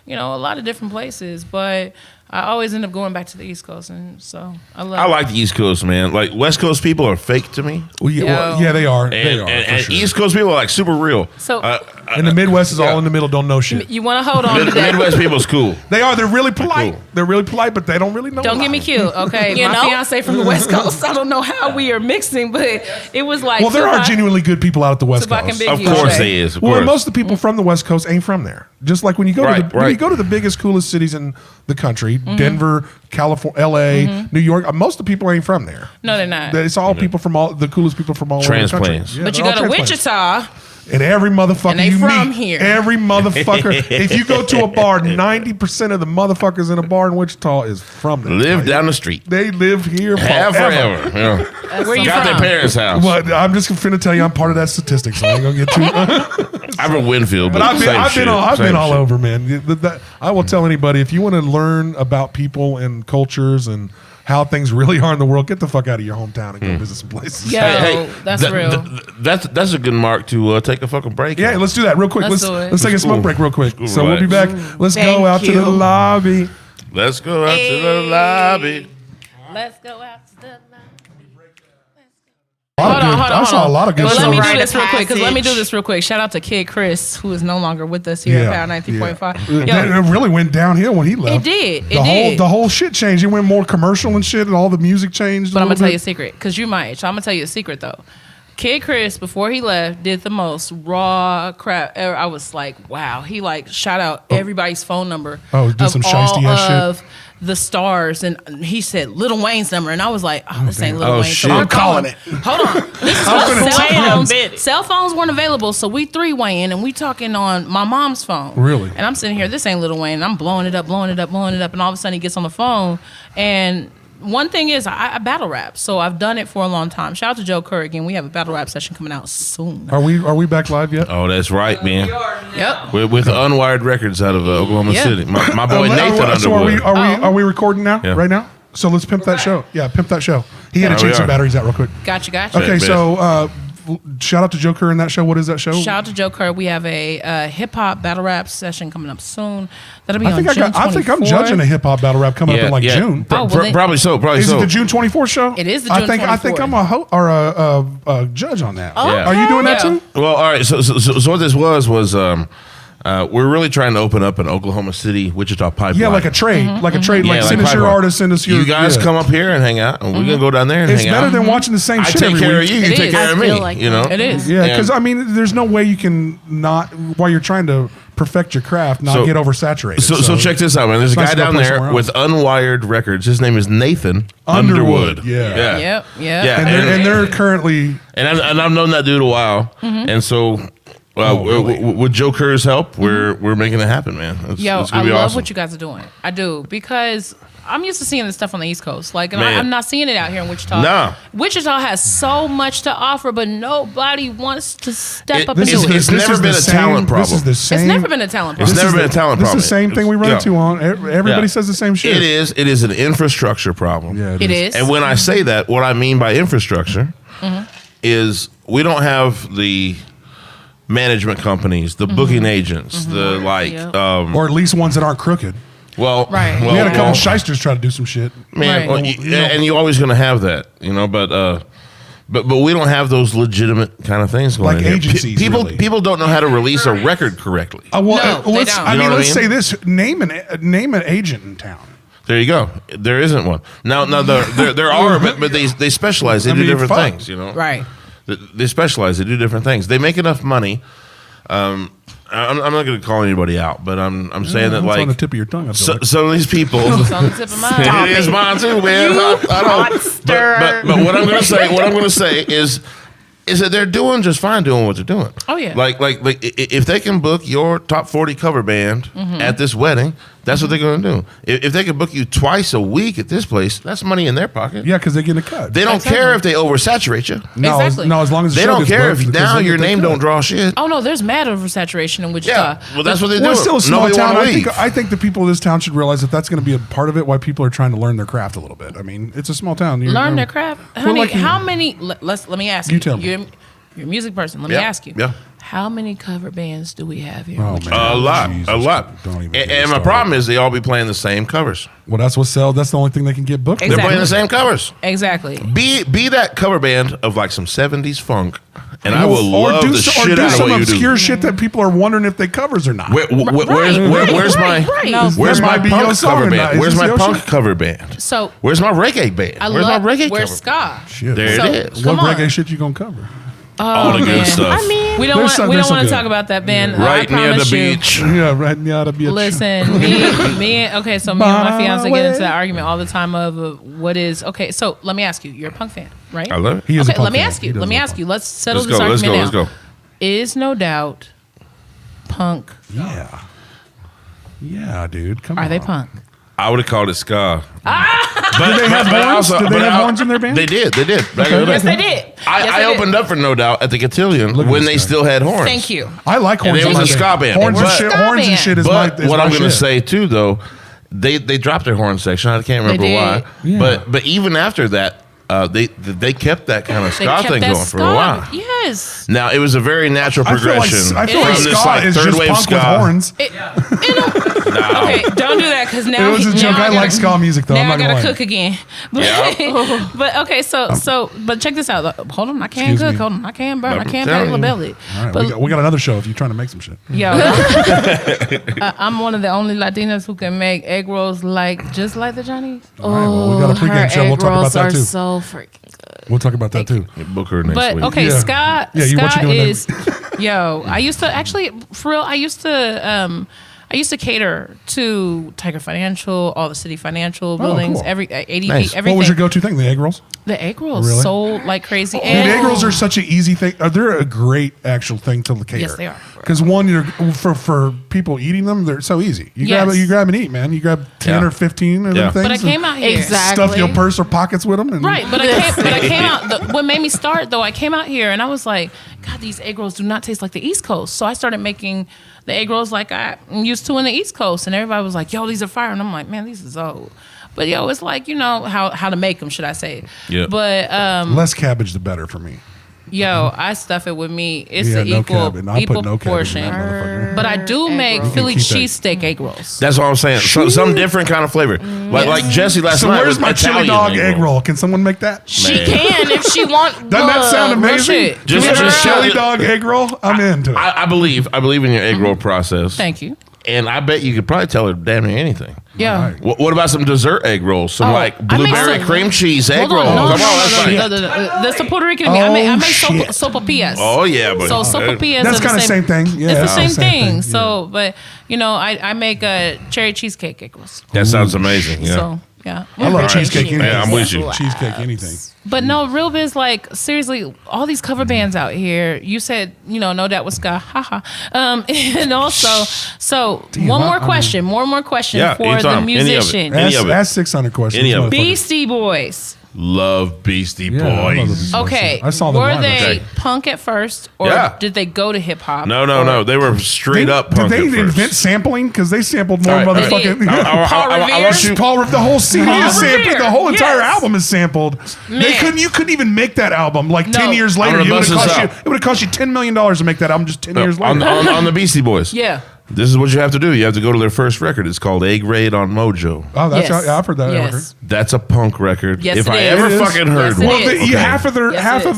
a lot of different places. But I always end up going back to the East Coast, and so I love. I like the East Coast, man. Like West Coast people are fake to me, Well, yeah, they are. They are. and for sure. East Coast people are like super real. So And the Midwest is all in the middle, don't know shit. you want to hold on to that? Midwest people's cool. They are. They're really polite. Cool. They're really polite, but they don't really know. Don't a get me lot. cute, okay? You My know? fiance from the West Coast. I don't know how we are mixing, but it was like. Well, there are Tupac- genuinely good people out at the West Tupac and Coast. Big Of Huge, course okay? they is. Of Well, course. and most of the people from the West Coast ain't from there. Just like when you go to when you go to the biggest, coolest cities in the country, Denver, California, L.A., New York. Most of the people ain't from there. No, they're not. It's all people from all the coolest people from all over the country. Transplants. Yeah, But you they're go all to transplants. Wichita. And every motherfucker And they you from meet, here. every motherfucker. If you go to a bar, 90% of the motherfuckers in a bar in Wichita is from there. Live down the street. They live here Have forever. forever. Yeah. Where you Got from? their parents' house. But I'm just finna tell you, I'm part of that statistic, so I ain't gonna get too. I'm from Winfield, but, But I've same been all shit. over, man. I will tell anybody, if you want to learn about people and cultures and how things really are in the world, get the fuck out of your hometown and go visit some places. Yo, that's real. That's a good mark to take a fucking break. Yeah, on. let's do that real quick. Let's do it. Let's take a smoke break real quick. Cool, So we'll be back. Let's Thank go out to you. the lobby. Let's go out to the lobby. Let's go out to the lobby. I saw a lot of good Well, let me shows. do Rite this of real quick because let me do passage. this real quick. Shout out to Kid Chris, who is no longer with us here at Power 90.5. It really went downhill when he left. It did. The whole shit changed. It went more commercial and shit, and all the music changed. But I'm a gonna tell little you a bit. secret because you're my age. So I'm gonna tell you a secret though. Kid Chris, before he left, did the most raw crap ever. I was like, wow. He like shout out everybody's phone number. Oh, did some of shiesty all ass shit? of the stars, and he said Lil Wayne's number, and I was like, oh, this ain't Lil Wayne. Shit. So I'm calling it. Hold on. This is cell phones weren't available, so we three-waying, and we talking on my mom's phone. Really? And I'm sitting here, this ain't Lil Wayne, and I'm blowing it up, and all of a sudden he gets on the phone, and one thing is, I battle rap, so I've done it for a long time. Shout out to Joe Cora again. We have a battle rap session coming out soon. Are we back live yet? Oh, that's right, man. Yep. With Unwired Records out of Oklahoma City. My boy Nathan Underwood. So are we recording now? Yeah. Right now? So let's pimp that show. Yeah, pimp that show. He had to change some batteries out real quick. Gotcha. Okay, so shout out to Joe Cora in that show. What is that show? Shout out to Joe Cora. We have a hip hop battle rap session coming up soon. That'll be on June 24th. I think I'm judging a hip hop battle rap coming up in June. Probably so. Is it the June 24th show? It is the June 24th. I think I'm a judge on that. Oh, Are you doing that too? Well, all right. So what this was we're really trying to open up an Oklahoma City, Wichita pipeline. Yeah, like a trade. Like a trade. Yeah, like send us your artist, send us your... You guys come up here and hang out, and we're going to go down there and hang out. It's better than watching the same shit every week. I take care of you, you take care of me. Like you know? It is. Yeah, because, I mean, there's no way you can not, while you're trying to perfect your craft, not get oversaturated. So check this out, man. There's a guy down there with Unwired Records. His name is Nathan Underwood. Yeah. Yeah. And they're currently... And I've known that dude a while. And so... with Joe Cora's help, we're making it happen, man. It's I gonna be love awesome. what you guys are doing. I do, because I'm used to seeing this stuff on the East Coast. Like, and I'm not seeing it out here in Wichita. No. Wichita has so much to offer, but nobody wants to step up and do it. It's never been a talent problem. It's never been a talent problem. It's never been a talent problem. This is the same thing we run into on. Everybody says the same shit. It is an infrastructure problem. Yeah, it is. And when I say that, what I mean by infrastructure is we don't have the management companies, the booking agents, the or at least ones that aren't crooked. Well, we had a couple shysters try to do some shit, man. Right. And you're always going to have that, you know. But we don't have those legitimate kind of things going like on agencies. People don't know how to release a record correctly. Let's say this: name an agent in town. There you go. There isn't one. Now there are, but they specialize. They do different things, you know. Right. They specialize. They do different things. They make enough money. I'm not going to call anybody out, but I'm saying that on the tip of your tongue. Some of these people. It's on the tip of mine. It is mine too, man. But what I'm going to say is that they're doing just fine doing what they're doing. Oh yeah. Like if they can book your top 40 cover band at this wedding, that's what they're going to do. If they can book you twice a week at this place, that's money in their pocket. Yeah, because they get a cut. They don't care if they oversaturate you. No, as long as they don't care if now your name don't draw shit. Oh no, there's mad oversaturation in Wichita. Yeah, well that's what they do. Well, it's still a small town. I think the people of this town should realize that that's going to be a part of it. Why people are trying to learn their craft a little bit. I mean, it's a small town. Learn their craft, honey. How many? Let me ask you. You tell me. You're a music person. Let me ask you. Yeah. How many cover bands do we have here? Oh, a lot. And my problem is they all be playing the same covers. Well, that's what sells. That's the only thing they can get booked. Exactly. They're playing the same covers. Exactly. Be that cover band of like some 70s funk, and I will love the shit out of what you do. Or do some obscure shit that people are wondering if they covers or not. Where's my punk cover band? Where's my punk cover band? So where's my reggae band? Where's my reggae cover? Where's ska? Shit. There it is. What reggae shit you gonna cover? All the good stuff. I mean, we don't want to talk about that, Ben. Right near the beach. Yeah, right near the beach. Listen, me and my fiance get into that argument all the time of what is okay. So let me ask you, you're a punk fan, right? I love it. He is a punk let me fan. ask you. Let's settle this Let's argument go. now. Is No Doubt punk? Yeah, dude. Come on. Are they punk? I would have called it ska. Did they have horns? Did they have horns in their band? They did. Yes, they did. I opened up for No Doubt at the Cotillion when they still had horns. Thank you. I like horns. And it was a ska band. Horns and shit is my But what I'm going to say too, though, they dropped their horn section. I can't remember why. Yeah. But even after that, they kept that kind of ska thing going for a while. Yes. Now it was a very natural progression. I feel like from this ska is third just wave punk ska. with horns. Okay, don't do that because now It was a joke. I like ska music though. Now I'm I not gonna gotta lie. cook again. But okay, but check this out. Hold on, I can't Excuse cook. me. Hold on, I can't burn. I I'm can't telling pack the you. belly. All right, But we got another show if you're trying to make some shit. yo, I'm one of the only Latinas who can make egg rolls just like the Chinese. All right, well, we got a pregame show. We'll talk about that too. So freaking good. We'll talk about that too. Book her next But week. okay, Yeah. ska Yeah, what you doing is yo. I used to actually for real. I used to I used to cater to Tiger Financial, all the City Financial buildings, cool. every ADP, Nice. everything. What was your go-to thing? The egg rolls? The egg rolls Really? sold like crazy. Dude, egg rolls are such an easy thing. They're a great actual thing to cater. Yes, they are. Because one, for people eating them, they're so easy. You Yes. grab and eat, man. You grab 10 or 15 of them things. But I came out here. Stuff your purse or pockets with them. And Right, but I came out. What made me start though, I came out here and I was like, God, these egg rolls do not taste like the East Coast. So I started making the egg rolls like I'm used to in the East Coast, and everybody was like, "Yo, these are fire," and I'm like, "Man, these is old." But yo, it's like how to make them, should I say? Yeah. But less cabbage, the better for me. yo, I stuff it with me. It's Yeah, an no equal cabbage. I put no cabbage in portion. that motherfucker. But I do make rolls. Philly You can keep that. cheesesteak egg rolls. That's what I'm saying. Some different kind of flavor. Like Jesse last So night. where's was my chili Italian dog egg roll? Can someone make that? She Man. can if she wants. Doesn't that sound real amazing? shit. Just chili tell- dog egg roll? I'm into it. I believe in your egg roll process. Thank you. And I bet you could probably tell her damn near anything. Yeah. Right. What about some dessert egg rolls? Some like I make blueberry some- cream cheese egg Hold rolls. on, Come on, that's like. no. That's the Puerto Rican in me. I make shit. sopapillas. Oh yeah, but So sopapillas. That's are the kind of same thing. Yeah, It's the it's same the same thing. thing, So, but I make a cherry cheesecake egg rolls. that sounds amazing. Yeah. So yeah, I love cheesecake anything. Yeah, I'm with you. Cheesecake anything. But no, real biz. Like seriously, all these cover bands out here. You said no doubt was ska, haha. And also, so one more question Yeah, for the anytime. Any of it. musician. Any of it. Ask 600 questions. Any of it. motherfucker. Beastie Boys. Love Beastie Yeah, I love the Boys. Beastie Boys. Okay, I saw them were live. they Okay. punk at first, or Yeah. did they go to hip hop? No. They were straight up Did punk they at first. invent sampling? Because they sampled more All right, all right. motherfucking. Paul I Revere? want you. Paul, the whole CD Paul is sampled. Revere, The whole entire yes. album is sampled. Man. You couldn't even make that album. Like 10 No. years I'm later, gonna it would bust have this cost you. out. It would have cost you $10 million to make that album just 10 years later. on the Beastie Boys. Yeah. This is what you have to do. You have to go to their first record. It's called Egg Raid on Mojo. Oh, that's Yes. I've heard that. Yes. That's a punk record. Yes, if it I is. ever It is. fucking heard Yes, it one. is. Well, Okay. half of their Yes, it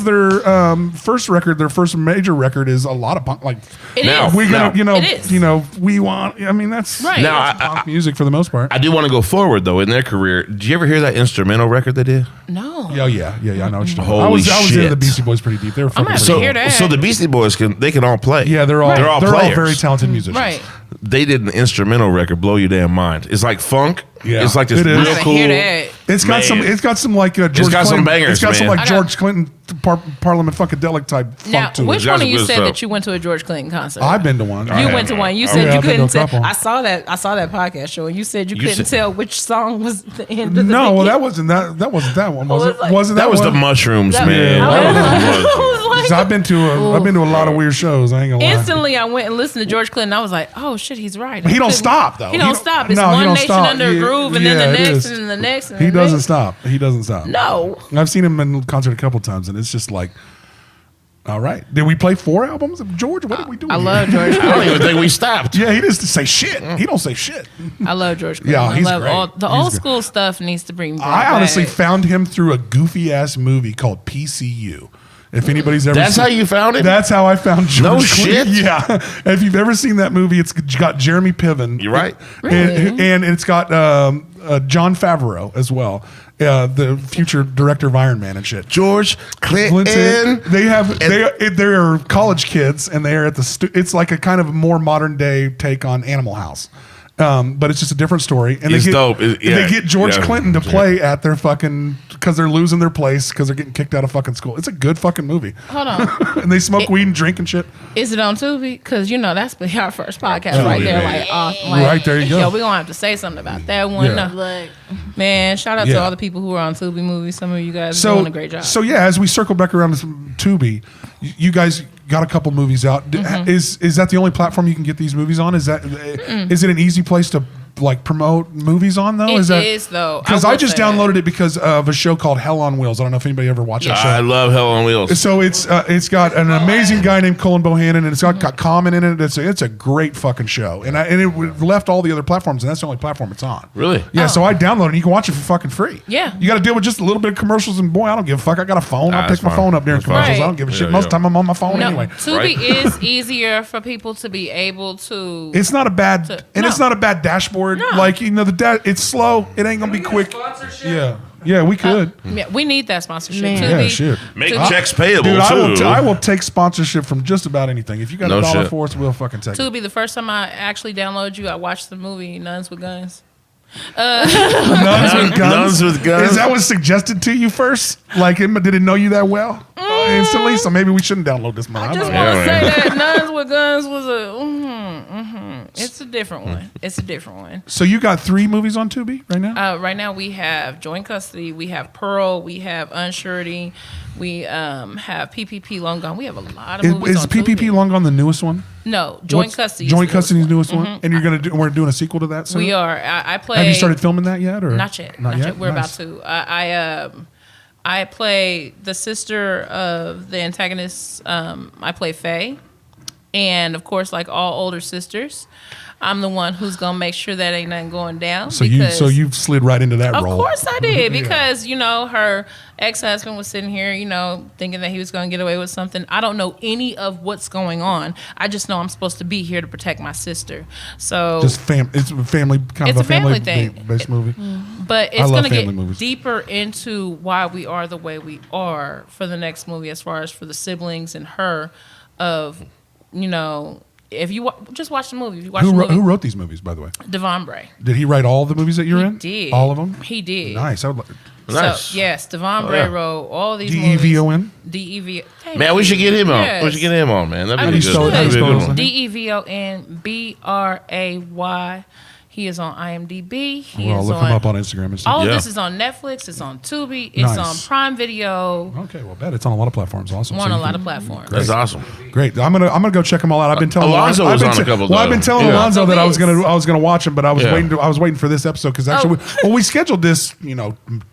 is. first record, their first major record, is a lot of punk. Like It Now, is. we got It is. we want. I mean, that's Right. Now, that's punk music for the most part. I do want to go forward though in their career. Did you ever hear that instrumental record they did? No. Yeah. I know what you're talking about. Holy I was into shit. the Beastie Boys pretty deep. They were fucking. have to So, hear that. so the Beastie Boys can all play. Yeah, they're all players. very talented musicians. Right. They did an instrumental record, blow your damn mind. It's like funk. Yeah, it's like this it is. real I didn't cool. hear that. It's got Man. some like George got Clinton. some bangers, It's got some man. like George Clinton Parliament Funkadelic type Now, funk to which it. one of That's you good said stuff. that you went to a George Clinton concert? I've been to one. You went to one. You Oh, said yeah, you I've been to couldn't a tell. couple. I saw that podcast show, and you said you couldn't said- tell which song was the end of the No, well, beginning. that wasn't that one, was Oh, it? it's like- Wasn't That was the one? mushrooms, That- man. I That was the was mushrooms. like- 'Cause I've been to a lot of weird shows. I ain't gonna lie. Instantly, I went and listened to George Clinton. I was like, "Oh shit, he's right." But he don't couldn't- stop, though. He don't stop. It's no, he one don't nation stop. under a Yeah, groove, and yeah, then the it next, is. and then the next. And He the doesn't next. stop. He doesn't stop. No. I've seen him in concert a couple times, and it's just like, all right. Did we play 4 albums of George? What did we do? I here? love George. I don't even think we stopped. Yeah, he doesn't say shit. He don't say shit. I love George Clinton. Yeah, he's I love great. all the He's old great. school stuff needs to bring back. I honestly found him through a goofy ass movie called PCU. If anybody's ever That's seen, how you found it? That's how I found George No Clinton. shit? Yeah. If you've ever seen that movie, it's got Jeremy Piven. You're right. And it's got John Favreau as well, the future director of Iron Man and shit. George Clinton. They are college kids, and they are at the. It's like a kind of more modern day take on Animal House. But it's just a different story, and It's they get dope. they get George Clinton to play at their fucking because they're losing their place because they're getting kicked out of fucking school. It's a good fucking movie, Hold on. and they smoke weed and drink and shit. Is it on Tubi? Because that's been our first podcast right yeah. there. Like, Right there you go. Yo, we're gonna have to say something about that one. Yeah. Like, Man, shout out Yeah. to all the people who are on Tubi movies. Some of you guys are doing a great job. So yeah, as we circle back around to Tubi, you guys got a couple movies out. Mm-hmm. Is that the only platform you can get these movies on? Is it an easy place to like promote movies on though? It is, though. Because I I will just say that. downloaded it because of a show called Hell on Wheels. I don't know if anybody ever watched that show. I love Hell on Wheels. So it's got an amazing guy named Colin Bohannon, and it's got Common in it. It's a great fucking show, and it left all the other platforms, and that's the only platform it's on. Really? Yeah. So I downloaded it. And you can watch it for fucking free. Yeah. You got to deal with just a little bit of commercials, and boy, I don't give a fuck. I got a phone. I'll that's pick my fine. phone up during That's fine. commercials. I Right. don't give a shit. Yeah, Most yeah. time I'm on my phone No, anyway. Tubi Right. is easier for people to be able to. It's not a bad, and it's No. not a bad dashboard. No. Like it's slow. It ain't gonna be quick. Sponsorship? Yeah. Yeah, we could. Yeah, we need that sponsorship. Yeah, shit. Make checks payable, dude, too. I will take sponsorship from just about anything. If you got $1 for us, we'll fucking take it. Tubi, the first time I actually downloaded you, I watched the movie Nuns with Guns. Nuns with Guns? Nuns with Guns? Is that what suggested to you first? Like, did it know you that well instantly? So maybe we shouldn't download this month. I just want to say that Nuns with Guns was it's a different one. It's a different one. So you got 3 movies on Tubi right now? Right now we have Joint Custody, we have Pearl, we have Unsurety, we have PPP Long Gone. We have a lot of movies on PPP Tubi. Long Gone the newest one? No, Joint Custody. Joint Custody's newest one, and we're doing a sequel to that soon? We are. I play. Have you started filming that yet, or not yet? Not yet. We're about to. I play the sister of the antagonist. I play Faye, and of course, like all older sisters, I'm the one who's gonna make sure that ain't nothing going down. So you've slid right into that role. Of course I did, because her ex-husband was sitting here, thinking that he was gonna get away with something. I don't know any of what's going on. I just know I'm supposed to be here to protect my sister. So it's a family thing, based movie. But it's gonna get deeper into why we are the way we are for the next movie, as far as for the siblings and her, if you just watch the movie. If you watch who wrote these movies, by the way? Devon Bray. Did he write all the movies that you're in? He did. All of them? He did. Nice. Nice. So, yes, Devon Bray wrote all these movies. DEVON? DEVON. Man, we should get him on. Yes. We should get him on, man. That'd be good. DEVONBRAY. He is on IMDb. I'll look him up on Instagram and stuff. All of this is on Netflix. It's on Tubi. It's on Prime Video. Okay, well, bet it's on a lot of platforms. Awesome. On a lot of platforms. That's awesome. Great. I'm gonna go check them all out. I've been telling Alonzo was on a couple. Well, I've been telling Alonzo that I was gonna watch them, but I was waiting for this episode because actually, we scheduled this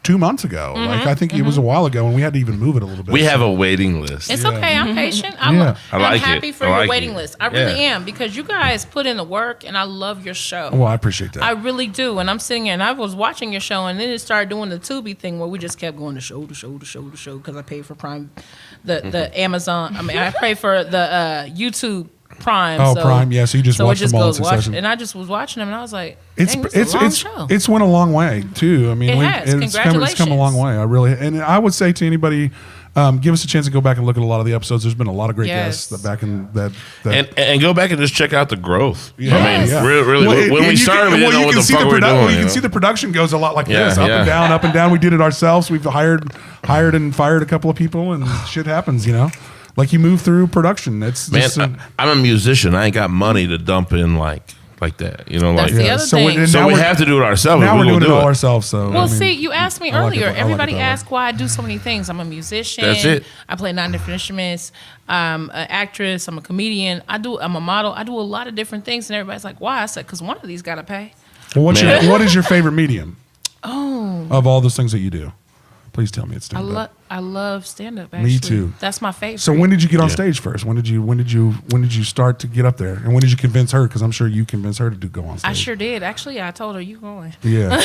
2 months ago. Like I think it was a while ago, and we had to even move it a little bit. We have a waiting list. It's okay. I'm patient. I'm happy for your waiting list. I really am, because you guys put in the work, and I love your show. Well, I appreciate that. I really do. And I'm sitting here, and I was watching your show, and then it started doing the Tubi thing where we just kept going to show because I paid for Prime, the Amazon. I mean, I paid for the YouTube Prime. Oh, Prime, yeah. So you just watched them all in succession. And I just was watching them, and I was like, it's a long show. It's went a long way too. I mean, Congratulations. It's come a long way. I would say to anybody, give us a chance to go back and look at a lot of the episodes. There's been a lot of great guests back in that. And go back and just check out the growth. Yeah. I mean, really, when we started, we didn't know what the fuck we were doing. You can see the production goes a lot like this, up and down, up and down. We did it ourselves. We've hired and fired a couple of people, and shit happens, Like you move through production. It's just, I'm a musician. I ain't got money to dump in like that. That's the other thing. So we have to do it ourselves. Now we're doing it all ourselves. So see, you asked me earlier. Everybody asked why I do so many things. I'm a musician. That's it. I play 9 different instruments. I'm an actress. I'm a comedian. I'm a model. I do a lot of different things, and everybody's like, "Why?" I said, "Because one of these got to pay." Well, what is your favorite medium? Of all those things that you do. Please tell me it's stand-up. I love stand-up. Me too. That's my favorite. So when did you get on stage first? When did you start to get up there? And when did you convince her? Because I'm sure you convinced her to go on stage. I sure did. Actually, I told her you going. Yeah.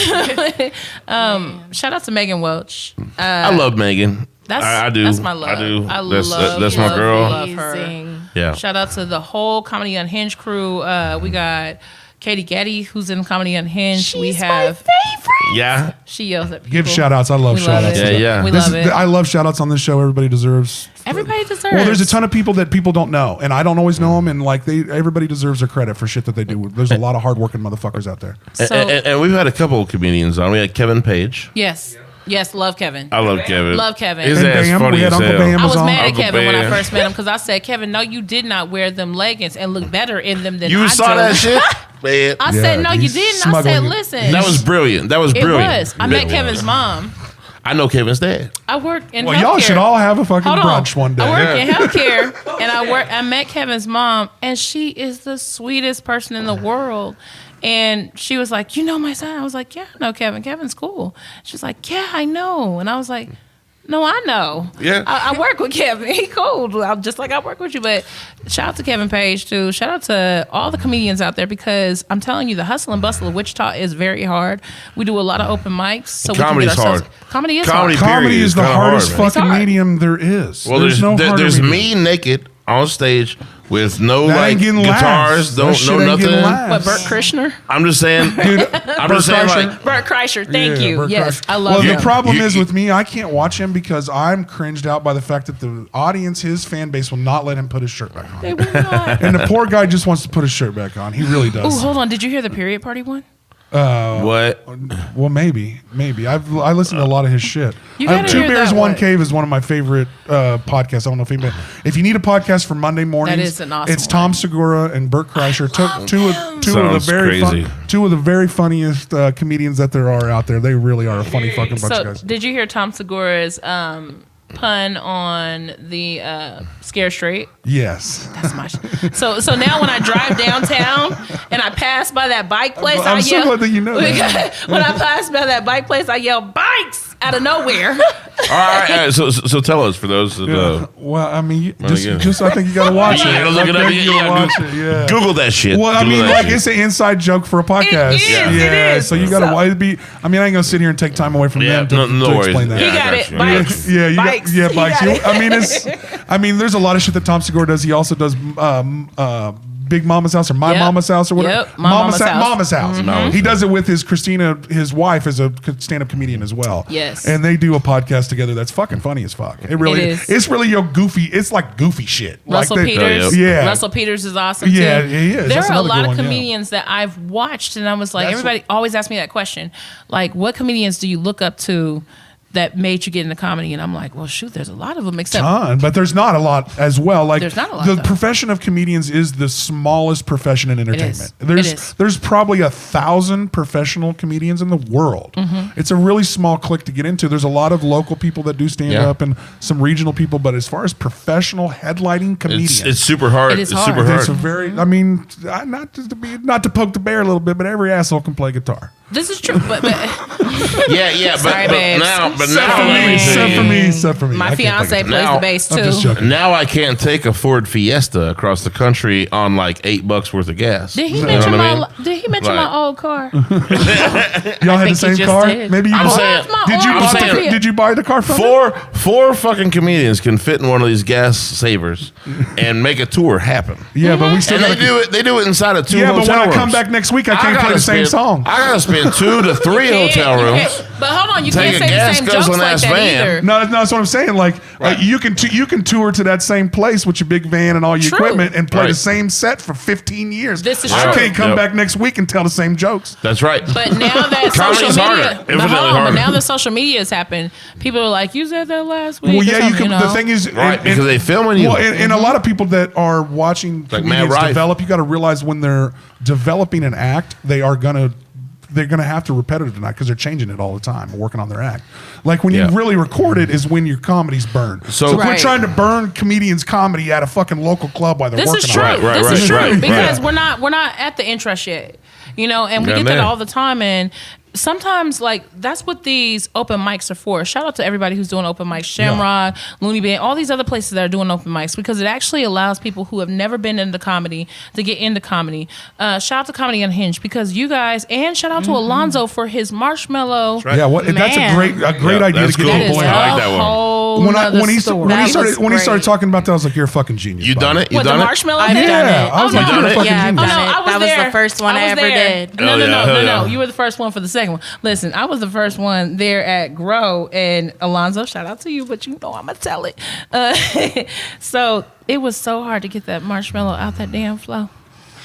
Shout out to Megan Welch. I love Megan. I do. That's my love. I do. That's my girl. I love her. Yeah. Shout out to the whole Comedy Unhinged crew. We got Katie Getty, who's in Comedy Unhinged. She's my favorite. Yeah. She yells at people. Give shout outs. I love shout outs. Yeah. We love it. I love shout outs on this show. Everybody deserves. Well, there's a ton of people that people don't know, and I don't always know them, and everybody deserves their credit for shit that they do. There's a lot of hardworking motherfuckers out there. And we've had a couple of comedians on. We had Kevin Page. Yes, love Kevin. I love Kevin. Love Kevin. His ass funny as hell. I was mad at Kevin when I first met him because I said, Kevin, no, you did not wear them leggings and look better in them than I do. You saw that shit? Man. I said, no, you didn't. I said, listen. That was brilliant. It was. I met Kevin's mom. I know Kevin's dad. I work in healthcare. Well, y'all should all have a fucking brunch one day. I work in healthcare, and I met Kevin's mom, and she is the sweetest person in the world. And she was like, you know my son? I was like, yeah, I know Kevin. Kevin's cool. She's like, yeah, I know. And I was like, no, I know. Yeah. I work with Kevin. He cool. Just like I work with you. But shout out to Kevin Page, too. Shout out to all the comedians out there, because I'm telling you, the hustle and bustle of Wichita is very hard. We do a lot of open mics. So comedy's hard. Comedy is hard. Comedy is the hardest fucking medium there is. Well, there's me naked on stage with no That ain't getting guitars, laughs. no nothing. What, Bert Kreischer? I'm just saying, Dude, I'm just saying, like, Bert Kreischer, thank you. Bert Yes, Kreischer. I love him. The problem is with me, I can't watch him because I'm cringed out by the fact that the audience, his fan base, will not let him put his shirt back on. They will not. And the poor guy just wants to put his shirt back on. He really does. Oh, hold on. Did you hear the period party one? what? Well, maybe. I listen to a lot of his shit. You gotta Two hear Bears, that One one. Cave is one of my favorite podcasts. I don't know if you need a podcast for Monday mornings, That is an awesome it's Tom Segura and Bert Kreischer. Two of the very funniest comedians that there are out there. They really are a funny fucking bunch of guys. Did you hear Tom Segura's pun on the Scare Straight? Yes. That's my shit. So now when I drive downtown and I pass by that bike place, I'm I so yell. glad that you know that. When I pass by that bike place, I yell bikes out of nowhere. All right. So tell us for those that. Well, I mean, Well, again. just I think you gotta watch it. You gotta look it up. I think you gotta Yeah, watch it. Yeah. Google that shit. Well, I Google mean, that like shit. it's an inside joke for a podcast. It is, yeah. it is. So you gotta why it be. I mean, I ain't gonna sit here and take time away from them to worries. explain that. He Yeah, got I it. got you. Bikes. Yeah, Bikes. bikes. He got it. I mean, there's a lot of shit that Tom Segura does. He also does Big Mama's House or My Yep. Mama's House or whatever. Yep, My Mama's House. Mama's House. Mm-hmm. He does it with his Christina, his wife, as a stand-up comedian as well. Yes. And they do a podcast together that's fucking funny as fuck. It really It is. It's really goofy. It's like goofy shit. Russell like they- Peters. Yeah. Russell Peters is awesome Yeah, too. he is. There That's are a another lot good of one, yeah. comedians that I've watched, and I was like, That's everybody always asks me that question, like, what comedians do you look up to that made you get into comedy? And I'm like, well, shoot, there's a lot of them. Except But there's not a lot as well. Like There's not a lot, the though. profession of comedians is the smallest profession in entertainment. It is. There's probably 1,000 professional comedians in the world. Mm-hmm. It's a really small clique to get into. There's a lot of local people that do stand up and some regional people, but as far as professional headlining comedians, It's super hard. It is It's hard. super hard. it's a very. I mean, not to poke the bear a little bit, but every asshole can play guitar. this is true, but Yeah, Sorry, but babes. now, Except for me. my I can't play fiance guitar. plays Now- the bass I'm just too. joking. Now I can't take a Ford Fiesta across the country on like $8 worth of gas. Did he You know mention what I mean? my Like- old car? Y'all had the think he same just car. did. Maybe you I'm bought. saying- Did you buy the car from him? Four fucking comedians can fit in one of these gas savers and make a tour happen. Yeah, but we still And gotta they do it inside of 2 Yeah, hotel but when I rooms. come back next week, I can't play gotta the same spend- song. I gotta spend 2 to 3 You can't- hotel you rooms. can't- But hold on, you Take can't a say the gas same jokes guzzling like ass that van. either. No, that's what I'm saying. Like Right. you can tour to that same place with your big van and all your True. equipment and play Right. the same set for 15 years. This is I true. can't come Yep. back next week and tell the same jokes. That's right. But now that Comedy's social harder. media, Infinitely but harder. now that social media has happened, people are like, "You said that last week." Well, or yeah, you something, can. know? The thing is, Right, because they filming you. Well, and a lot of people that are watching Like Matt comedians Rife. develop, you got to realize when they're developing an act, they're gonna have to repetitive tonight because they're changing it all the time, working on their act. Like when Yeah. you really record it is when your comedy's burned. So quit Right. trying to burn comedians' comedy at a fucking local club while they're This is working true. on it. Right, This is true right, because right. we're not at the interest yet, and we Yeah, get man. that all the time. And sometimes, like, that's what these open mics are for. Shout out to everybody who's doing open mics, Shamrock, Looney Bin, all these other places that are doing open mics, because it actually allows people who have never been into comedy to get into comedy. Shout out to Comedy Unhinged because you guys, and shout out to Alonzo for his marshmallow. Yeah, that's a Man. great Yeah, idea that's to get cool. That people is in. I like a that one. whole When nother he story. That was started great. talking about that, I was like, "You're a fucking genius." You buddy. done it? You What, the done it? marshmallow I've thing? done Yeah, it. I was Oh, like, no. "You're a fucking Yeah, I've genius." done no, it. I was That was there. the first one I was ever there. did. No, Oh, no, yeah, no, hell no, yeah. no. You were the first one for the second one. Listen, I was the first one there at Grow, and Alonzo, shout out to you, but you know I'm gonna tell it. So it was so hard to get that marshmallow out that damn flow.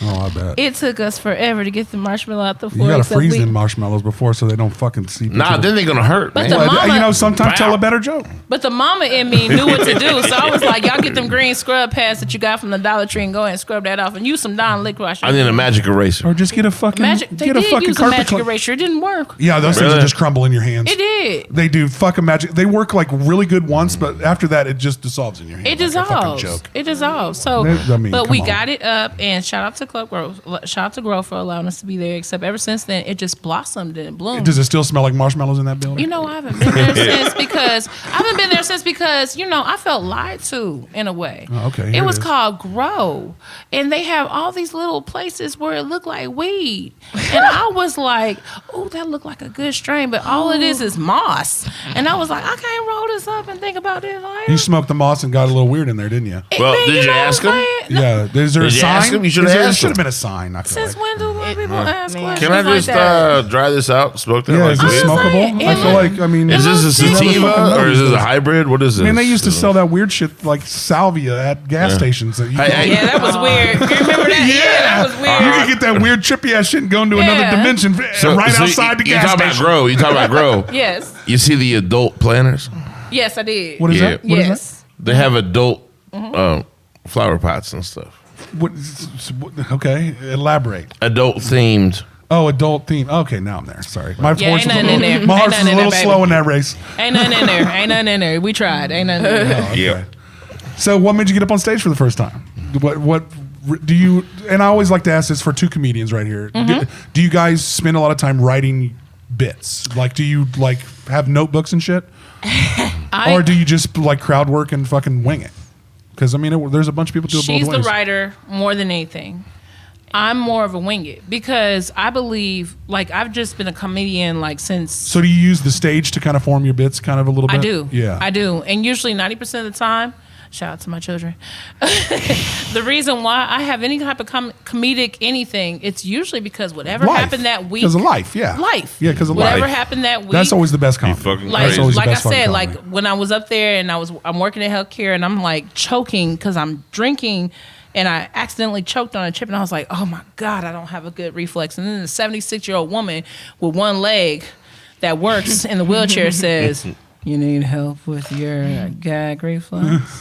Oh, I bet. It took us forever to get the marshmallow out the floor. You gotta except freeze we- them marshmallows before so they don't fucking seep. Nah, into then they're gonna hurt, But man. the mama- sometimes tell Wow. a better joke. But the mama in me knew what to do, so I was like, "Y'all get them green scrub pads that you got from the Dollar Tree and go ahead and scrub that off, and use some Dawn licorice." I need a magic eraser. Or just get a fucking magic. They get a did fucking use a carpet magic clean- eraser. It didn't work. Yeah, those things Really? will just crumble in your hands. It did. They do fucking magic. They work like really good once, but after that, it just dissolves in your hand. It like a fucking dissolves. joke. It dissolves. So, I mean, but come we on. got it up, and shout out out to Grow for allowing us to be there. Except ever since then, it just blossomed and bloomed. Does it still smell like marshmallows in that building? You know, I haven't been there because you know I felt lied to in a way. Oh, okay, it was called Grow, and they have all these little places where it looked like weed, and I was like, "Oh, that looked like a good strain," but all it is moss, and I was like, "I can't roll this up and think about this later." You smoked the moss and got a little weird in there, didn't you? Well, did you ask him? Yeah. Is there a sign? You should have asked. Should have been a sign. Since when do people ask questions? Can I just dry this out? Smoke that? Yeah, is this smokable? I feel like, I mean, is this a sativa or is this a hybrid? What is this? I mean, they used to sell that weird shit like salvia at gas stations. That yeah, that was weird. You remember that? Yeah, that was weird. You could get that weird trippy ass shit and go into another dimension outside the gas station. You talk about Grow. Yes. You see the adult planters? Yes, I did. What is that? What is that? They have adult flower pots and stuff. Okay, elaborate. Adult themed. Oh, adult theme. Okay, now I'm there. Sorry. My horse was a little baby. slow in that race. Ain't nothing in there. Ain't nothing in there. We tried. Ain't nothing in there. Okay. Yeah. So what made you get up on stage for the first time? What do you, and I always like to ask this for two comedians right here. Do you guys spend a lot of time writing bits? Like, do you like have notebooks and shit? Or do you just like crowd work and fucking wing it? Because I mean, there's a bunch of people do it both ways. She's the writer more than anything. I'm more of a wing it because I believe, like, I've just been a comedian like since. So do you use the stage to kind of form your bits, kind of a little bit? I do. Yeah, I do, and usually 90% of the time. Shout out to my children. The reason why I have any type of comedic anything, it's usually because whatever happened that week. Because of life, yeah. Life. Yeah, because of whatever life. happened that week. That's always the best comedy. Like I said, like when I was up there and I'm working in healthcare and I'm like choking because I'm drinking and I accidentally choked on a chip and I was like, oh my God, I don't have a good reflex. And then the 76-year-old woman with one leg that works in the wheelchair says, you need help with your gag reflex?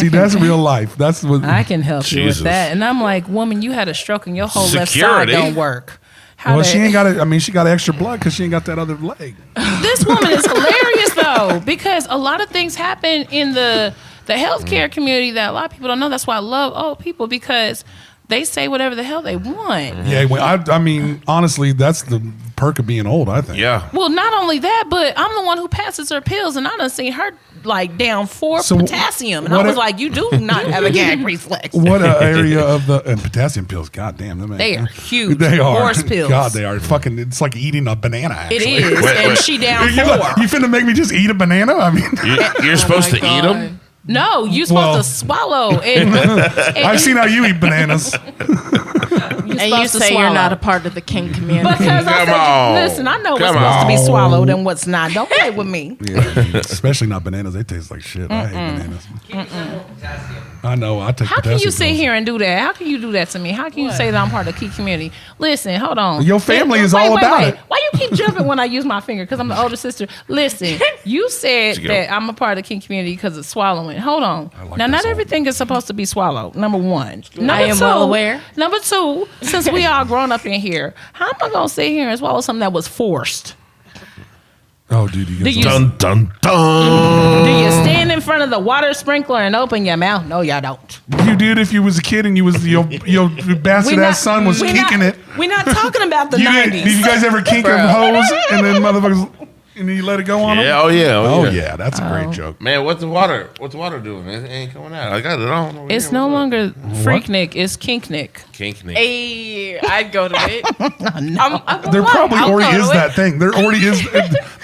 See, that's real life. That's what I can help you with that. And I'm like, woman, you had a stroke and your whole left side don't work. She ain't got it. I mean, she got extra blood because she ain't got that other leg. This woman is hilarious though, because a lot of things happen in the healthcare community that a lot of people don't know. That's why I love old people, because they say whatever the hell they want. Yeah, well, I mean, honestly, that's the perk of being old, I think. Yeah. Well, not only that, but I'm the one who passes her pills, and I done seen her like down 4 potassium, and I was like, you do not have a gag reflex. What area of and potassium pills? God damn them. They are huge. They are. Horse pills. God, they are fucking. It's like eating a banana. Actually. It is, and she down 4. You finna make me just eat a banana? I mean, you're supposed to eat them. No, you're supposed to swallow. I've seen how you eat bananas. And you say you're not a part of the Kink community. Because listen, I know what's supposed to be swallowed and what's not. Don't play with me. Yeah, especially not bananas. They taste like shit. I hate bananas. I know. I take. How can you sit here and do that? How can you do that to me? How can you say that I'm part of the Kink community? Listen, hold on. Your family is all about it. Why you keep jumping when I use my finger? Because I'm the older sister. Listen, you said that I'm a part of the Kink community because of swallowing. Hold on. Now, not everything is supposed to be swallowed. Number one. I am well aware. Number two, since we all grown up in here, how am I gonna sit here and swallow something that was forced? Oh, dude, dun dun dun. Do you stand in front of the water sprinkler and open your mouth? No, y'all don't. You did if you was a kid and you was your bastard ass son was kinking it. We're not talking about the 90s. Did you guys ever kink a hose and then motherfuckers? And then you let it go on them? Yeah, oh yeah, that's a great joke. Man, what's the water doing? It ain't coming out. I got it on. It's no longer Freaknik, it's Kinknik. Kinknik. Hey, I'd go to it. There probably already is that thing. There already is.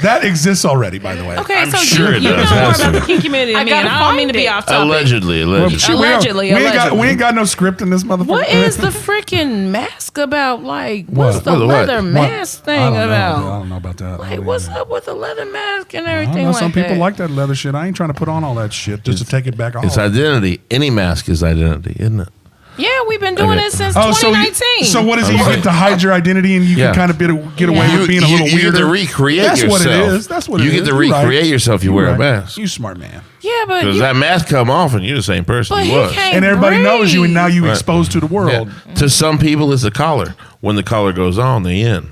That exists already, by the way. Okay, I'm so sure you know more about the Kink community than me, and I don't mean to be off topic. Allegedly. We ain't got no script in this motherfucker. What is the freaking mask about? Like, what's the leather mask thing about? I don't know about that. Like, what's up with the leather mask and everything like that? Some people like that leather shit. I ain't trying to put on all that shit just to take it back off. It's identity. Any mask is identity, isn't it? Yeah, we've been doing it since 2019. So what is it? You get to hide your identity and you can kind of get away with being a little weirder. You get to recreate yourself. That's what it is. That's what it is. You get to recreate yourself. You wear a mask. You smart man. Yeah, but because that mask come off and you're the same person you was. And everybody knows you, and now you exposed to the world. Yeah. To some people, it's a collar. When the collar goes on, they in.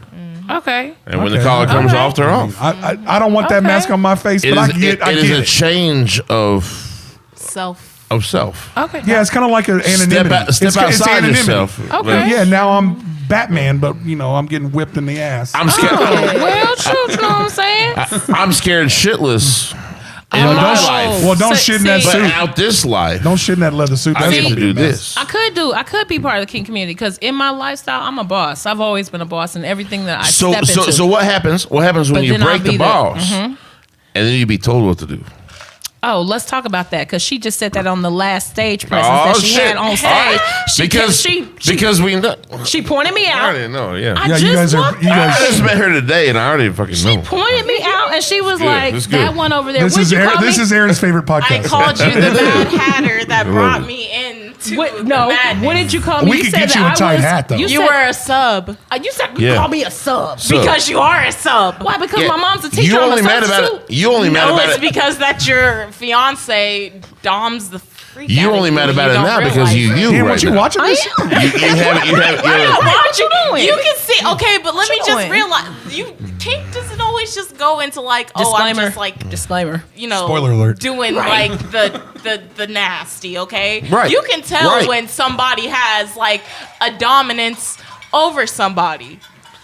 Okay. And when the collar comes off, they're off. I don't want that mask on my face, but I get it is a change of self. of self. Okay. Yeah, it's kind of like an anonymity. Step outside yourself. Okay. Yeah, now I'm Batman, but I'm getting whipped in the ass. I'm scared. Well, true. You know what I'm saying? I'm scared shitless in my life. Well, don't shit in that But suit. out this life, Don't shit in that leather suit. I That's get gonna to be do a mess. this. I could be part of the Kink community because in my lifestyle, I'm a boss. I've always been a boss in everything that I step into. So what happens? What happens when But you then I'll break the be balls, and then you be told what to do? Oh, let's talk about that because she just said that on the last stage presence that she had on stage. Because we know. She pointed me I out. already know. Yeah. I Yeah, just you walked guys. I just met her today, and I already fucking She know. pointed me out and she was good. like, It's good. that one over there. This What'd you call is me? Aaron's favorite podcast. I called you the Mad Hatter that brought me into What, the no, madness. what did you call me? We You could said get that you a I tight was- hat, though. You said, were a sub. You said you Yeah. call me a sub. So- Because you are a sub. Why? Because Yeah. my mom's a teacher. You I'm only a mad about substitute. it. You only mad No, about it's it. because that your fiance doms the freak You out of only mad and about you it don't now because realize you it. you Damn, right what you now. watching I this? am. You have What you doing? You can see, okay, but let me What just you doing? realize, Kink doesn't always just go into like, I'm Disclaimer. just like, Disclaimer. Spoiler alert. doing like the nasty, okay? Right. You can tell Right. when somebody has like a dominance over somebody.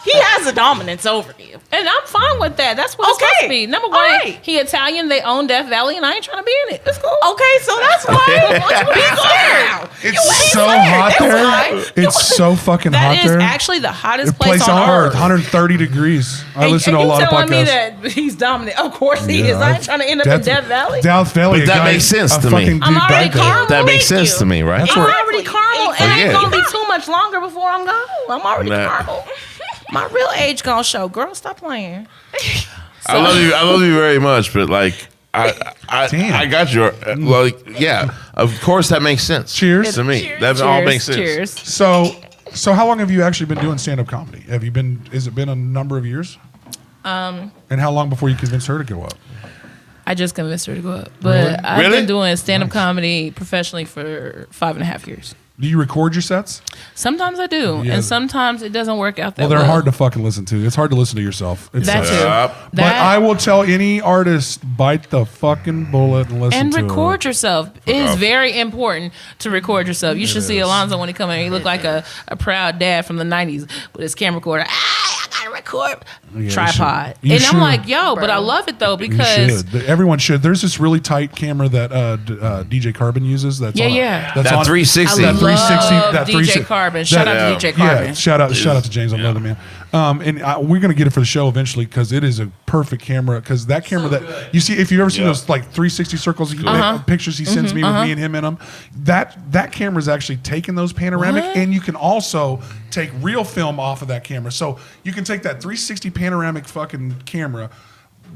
He has a dominance over you. And I'm fine with that. That's what it's Okay. supposed to be. Number one, All right. he Italian. They own Death Valley, and I ain't trying to be in it. It's cool. Okay, so that's why be scared. It's so hot there. It's so fucking That hot is there. actually the hottest The place on earth. 130 degrees. I listen to a and lot you of telling me podcasts. that he's dominant? Of course he is. I ain't trying to end up in Death Valley. Death Valley. But that a guy- makes sense a to me. fucking I'm dude already died there. calm. That makes Thank sense you. to me, right? I'm already caramel, and yeah. ain't gonna be too much longer before I'm gone. I'm already Nah. caramel. My real age gonna show. Girl, stop playing. I love you very much, but like Damn. I got your yeah. Of course, that makes sense. Cheers. to me. Cheers. That all makes sense. Cheers. So how long have you actually been doing stand-up comedy? Has it been a number of years? And how long before you convinced her to go up? I just convinced her to go up, but Really? I've Really? been doing stand-up comedy professionally for 5.5 years. Do you record your sets? Sometimes I do, Yeah. and sometimes it doesn't work out that Well, well. they're hard to fucking listen to. It's hard to listen to yourself. It That sucks. too. Yep. But I will tell any artist, bite the fucking bullet and listen And to record it. yourself. It is very important to record yourself. You should see Alonzo when he come in. He look like a proud dad from the 90s with his camera recorder. I gotta record. Yeah, Tripod. you And should. I'm like, yo, but I love it though You because should. Everyone should. There's this really tight camera that DJ Carbon uses. That's Yeah, on, yeah. That's That on 360. That 360. love That DJ 360. Carbon. Shout out to DJ Carbon. Yeah, shout out to James. I love the man. And we're gonna get it for the show eventually because it is a perfect camera. Because that camera that you see, if you've ever seen those like 360 circles, pictures he sends me with me and him in them, that camera is actually taking those panoramic, and you can also take real film off of that camera. So you can take that 360 panoramic fucking camera.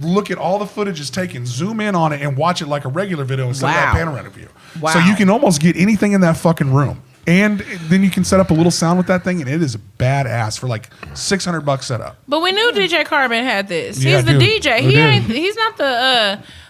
Look at all the footage is taken, zoom in on it, and watch it like a regular video instead of that panoramic view. Wow. So you can almost get anything in that fucking room. And then you can set up a little sound with that thing, and it is badass for like $600 setup. But we knew DJ Carbon had this. Yeah, He's the dude. DJ. We did. He's not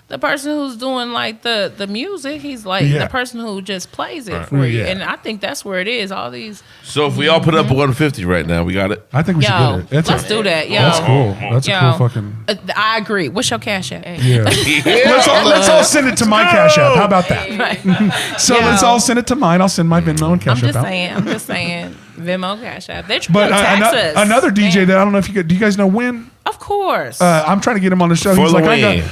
the person who's doing like the music. He's like Yeah. the person who just plays it for you. Yeah. And I think that's where it is. All these So if we all put up a 150 right now, we got it. I think we should yo, get it. let's do that. Yo, That's cool. That's a Yo. cool fucking. I agree. What's your cash app? Yeah. let's all send it to my Cash App. How about that? So let's all send it to mine. I'll send my Venmo and Cash App out. I'm just saying. Venmo, Cash App. They're trying But to tax us. another DJ Man. that I don't know if you do you guys know Win? Of course. I'm trying to get him on the show. For He's the like, Win.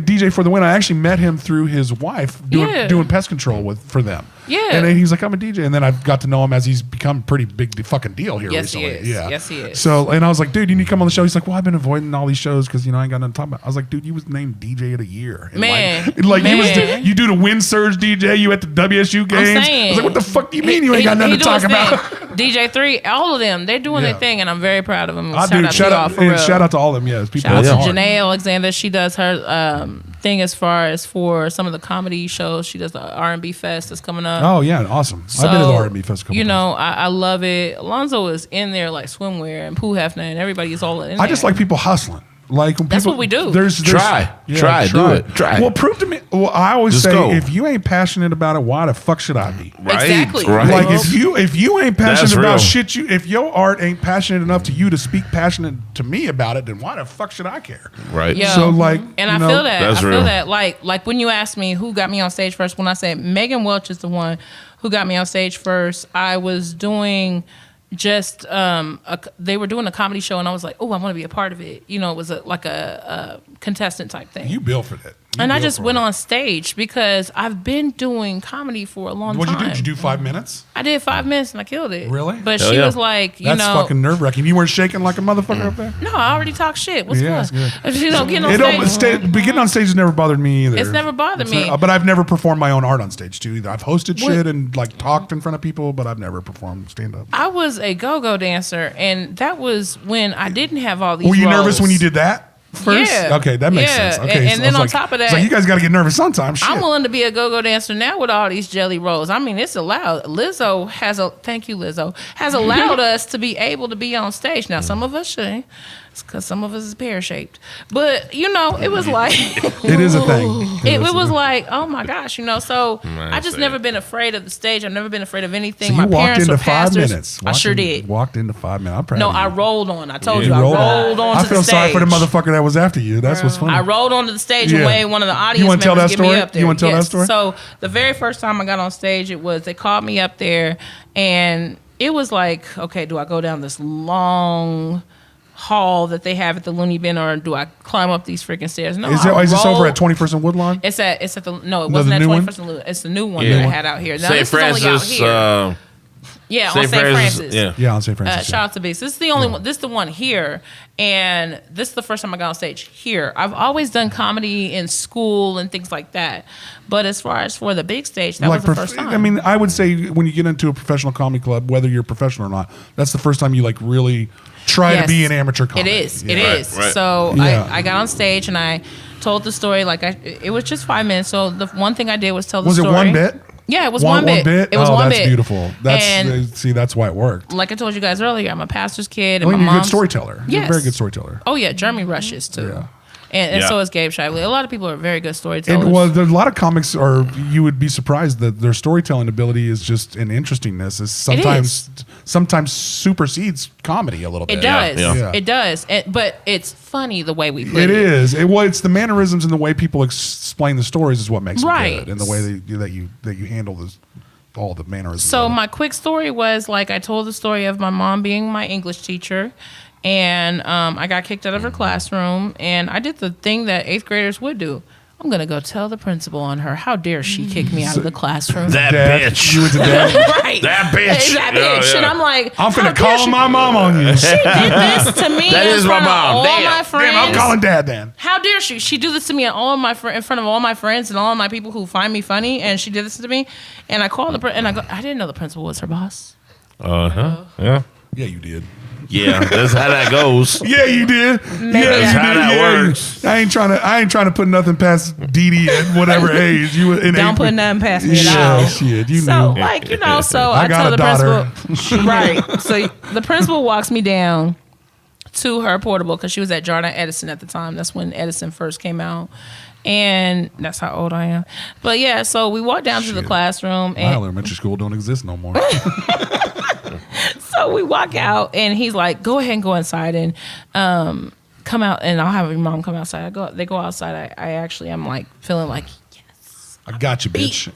DJ for the Win. I actually met him through his wife doing pest control for them. Yeah. And then he's like, I'm a DJ. And then I've got to know him as he's become a pretty big fucking deal here Yes, he recently. is. Yeah. Yes, he is. So, and I was like, dude, you need to come on the show. He's like, well, I've been avoiding all these shows because, I ain't got nothing to talk about. I was like, dude, you was named DJ of the year. And Man. you do the Wind Surge DJ, you at the WSU games. saying. I was like, what the fuck do you mean you ain't got nothing to talk about? DJ3, all of them, they're doing Yeah. their thing, and I'm very proud of them. Shout out to all of them. Yes, people. Shout out that's to hard. Janae Alexander. She does her thing as far as for some of the comedy shows. She does the R&B Fest that's coming up. Oh yeah, awesome. I've been to the R&B Fest a couple times. I love it. Alonzo is in there like swimwear and Pooh Hefner and everybody is all in there. I just like people hustling. Like when That's people, what we do. Try, do it. Try. Well, prove to me. Well, I always Just say, go. if you ain't passionate about it, why the fuck should I be? Right. Exactly. Right. Like if you ain't passionate That's about real. shit, if your art ain't passionate enough to you to speak passionate to me about it, then why the fuck should I care? Right. Yo, So like, and you I know, feel that. That's I feel real. that. Like when you asked me who got me on stage first, when I said Megan Welch is the one who got me on stage first, I was doing just they were doing a comedy show, and I was like, oh, I want to be a part of it. You know, it was like a contestant type thing. You built for that. And I just went on stage because I've been doing comedy for a long What'd time. you do? Did you do 5 minutes? I did 5 minutes and I killed it. Really? But Hell she yeah. was like, you That's know, fucking nerve wracking. You weren't shaking like a motherfucker up there. no, I already talk shit. What's Yeah, good? it's good. You know, getting on It don't, stage. getting on stage has never bothered me either. It's never bothered me. But I've never performed my own art on stage too either. I've hosted shit and like talked in front of people, but I've never performed stand up. I was a go-go dancer, and that was when I didn't have all these Were you nervous roles. when you did that first? Yeah. Okay, that makes Yeah. sense. Okay, And then I was on like, top of it's that- like you guys got to get nervous sometimes. Shit. I'm willing to be a go-go dancer now with all these jelly rolls. I mean, it's allowed. Lizzo thank you, Lizzo, has allowed us to be able to be on stage. Now, some of us shouldn't, because some of us is pear-shaped. But, you know, it was like... It is a thing. It was like, oh my gosh, you know. So Man, I just say never it. been afraid of the stage. I've never been afraid of anything. So My you walked parents into were 5 pastors. minutes. I sure did. Walked into 5 minutes. I'm proud No, of you. I rolled on. I told You you, I rolled rolled on I to feel the stage. sorry for the motherfucker that was after you. That's what's funny. I rolled onto the stage Yeah. and Wade, one of the audience You wanna tell members, that get me story? up there. You wanna tell that Yes. story? So the very first time I got on stage, they called me up there, and it was like, okay, do I go down this long hall that they have at the Looney Bin, or do I climb up these freaking stairs? No, Is this over at 21st and Woodlawn? It's at the no, it No, wasn't the at new one? 21st and Woodlawn. It's the new one Yeah. that I had out here. Now St. this is only out Francis. here. Yeah, on St. Francis. Yeah. Yeah, on St. Francis. Shout out to Beast. This is the only one. This is the one here, and this is the first time I got on stage here. I've always done comedy in school and things like that, but as far as for the big stage, that was the first time. I mean, I would say when you get into a professional comedy club, whether you're professional or not, that's the first time you like really try to Yes. be an amateur comic. It is. Yeah. It is. right. So Yeah. I got on stage and I told the story. It was just 5 minutes. So the one thing I did was tell the Was story. it one bit? Yeah, it was one bit. It was oh, one that's bit. beautiful. And That's why it worked. like I told you guys earlier, I'm a pastor's kid, and Well, my you're a good mom's storyteller. You're a Yes. very good storyteller. Oh yeah, Jeremy Rushes too. Yeah. And Yeah. so is Gabe Shively. A lot of people are very good storytellers. And well, there's a lot of comics you would be surprised that their storytelling ability is just an interestingness is sometimes supersedes comedy a little bit. It does. Yeah. It does. But it's funny the way we put It it. is. It's the mannerisms and the way people explain the stories is what makes Right. it good, and the way that you handle all the mannerisms. So of it. my quick story was like I told the story of my mom being my English teacher, and I got kicked out of her classroom, and I did the thing that 8th graders would do. I'm gonna go tell the principal on her. How dare she kick me out of the classroom? That Dad, bitch. you went to dad. right. That bitch. That Yeah, bitch. yeah. And I'm like, I'm how finna dare call she- my mom on you. She did this to me That in is my front mom. of all Damn. my friends. Damn, I'm calling dad then. How dare she? She do this to me in front of all my friends and all of my people who find me funny, and she did this to me. And I called and I didn't know the principal was her boss. Yeah. Yeah, you did. Yeah. That's how that goes. Yeah, you did. That's how that works. I ain't trying to put nothing past Dee Dee at whatever age you were in. Don't put nothing past me at all. Yeah, shit. You So, knew. like, you know, so I I got tell a the daughter. principal. Right. So the principal walks me down to her portable because she was at Jardine Edison at the time. That's when Edison first came out. And that's how old I am. But yeah, so we walked down to the Shit. classroom. My And elementary school don't exist no more. so we walk out, and he's like, "Go ahead and go inside and come out, and I'll have your mom come outside." They go outside. I actually am like feeling like, I got you, bitch.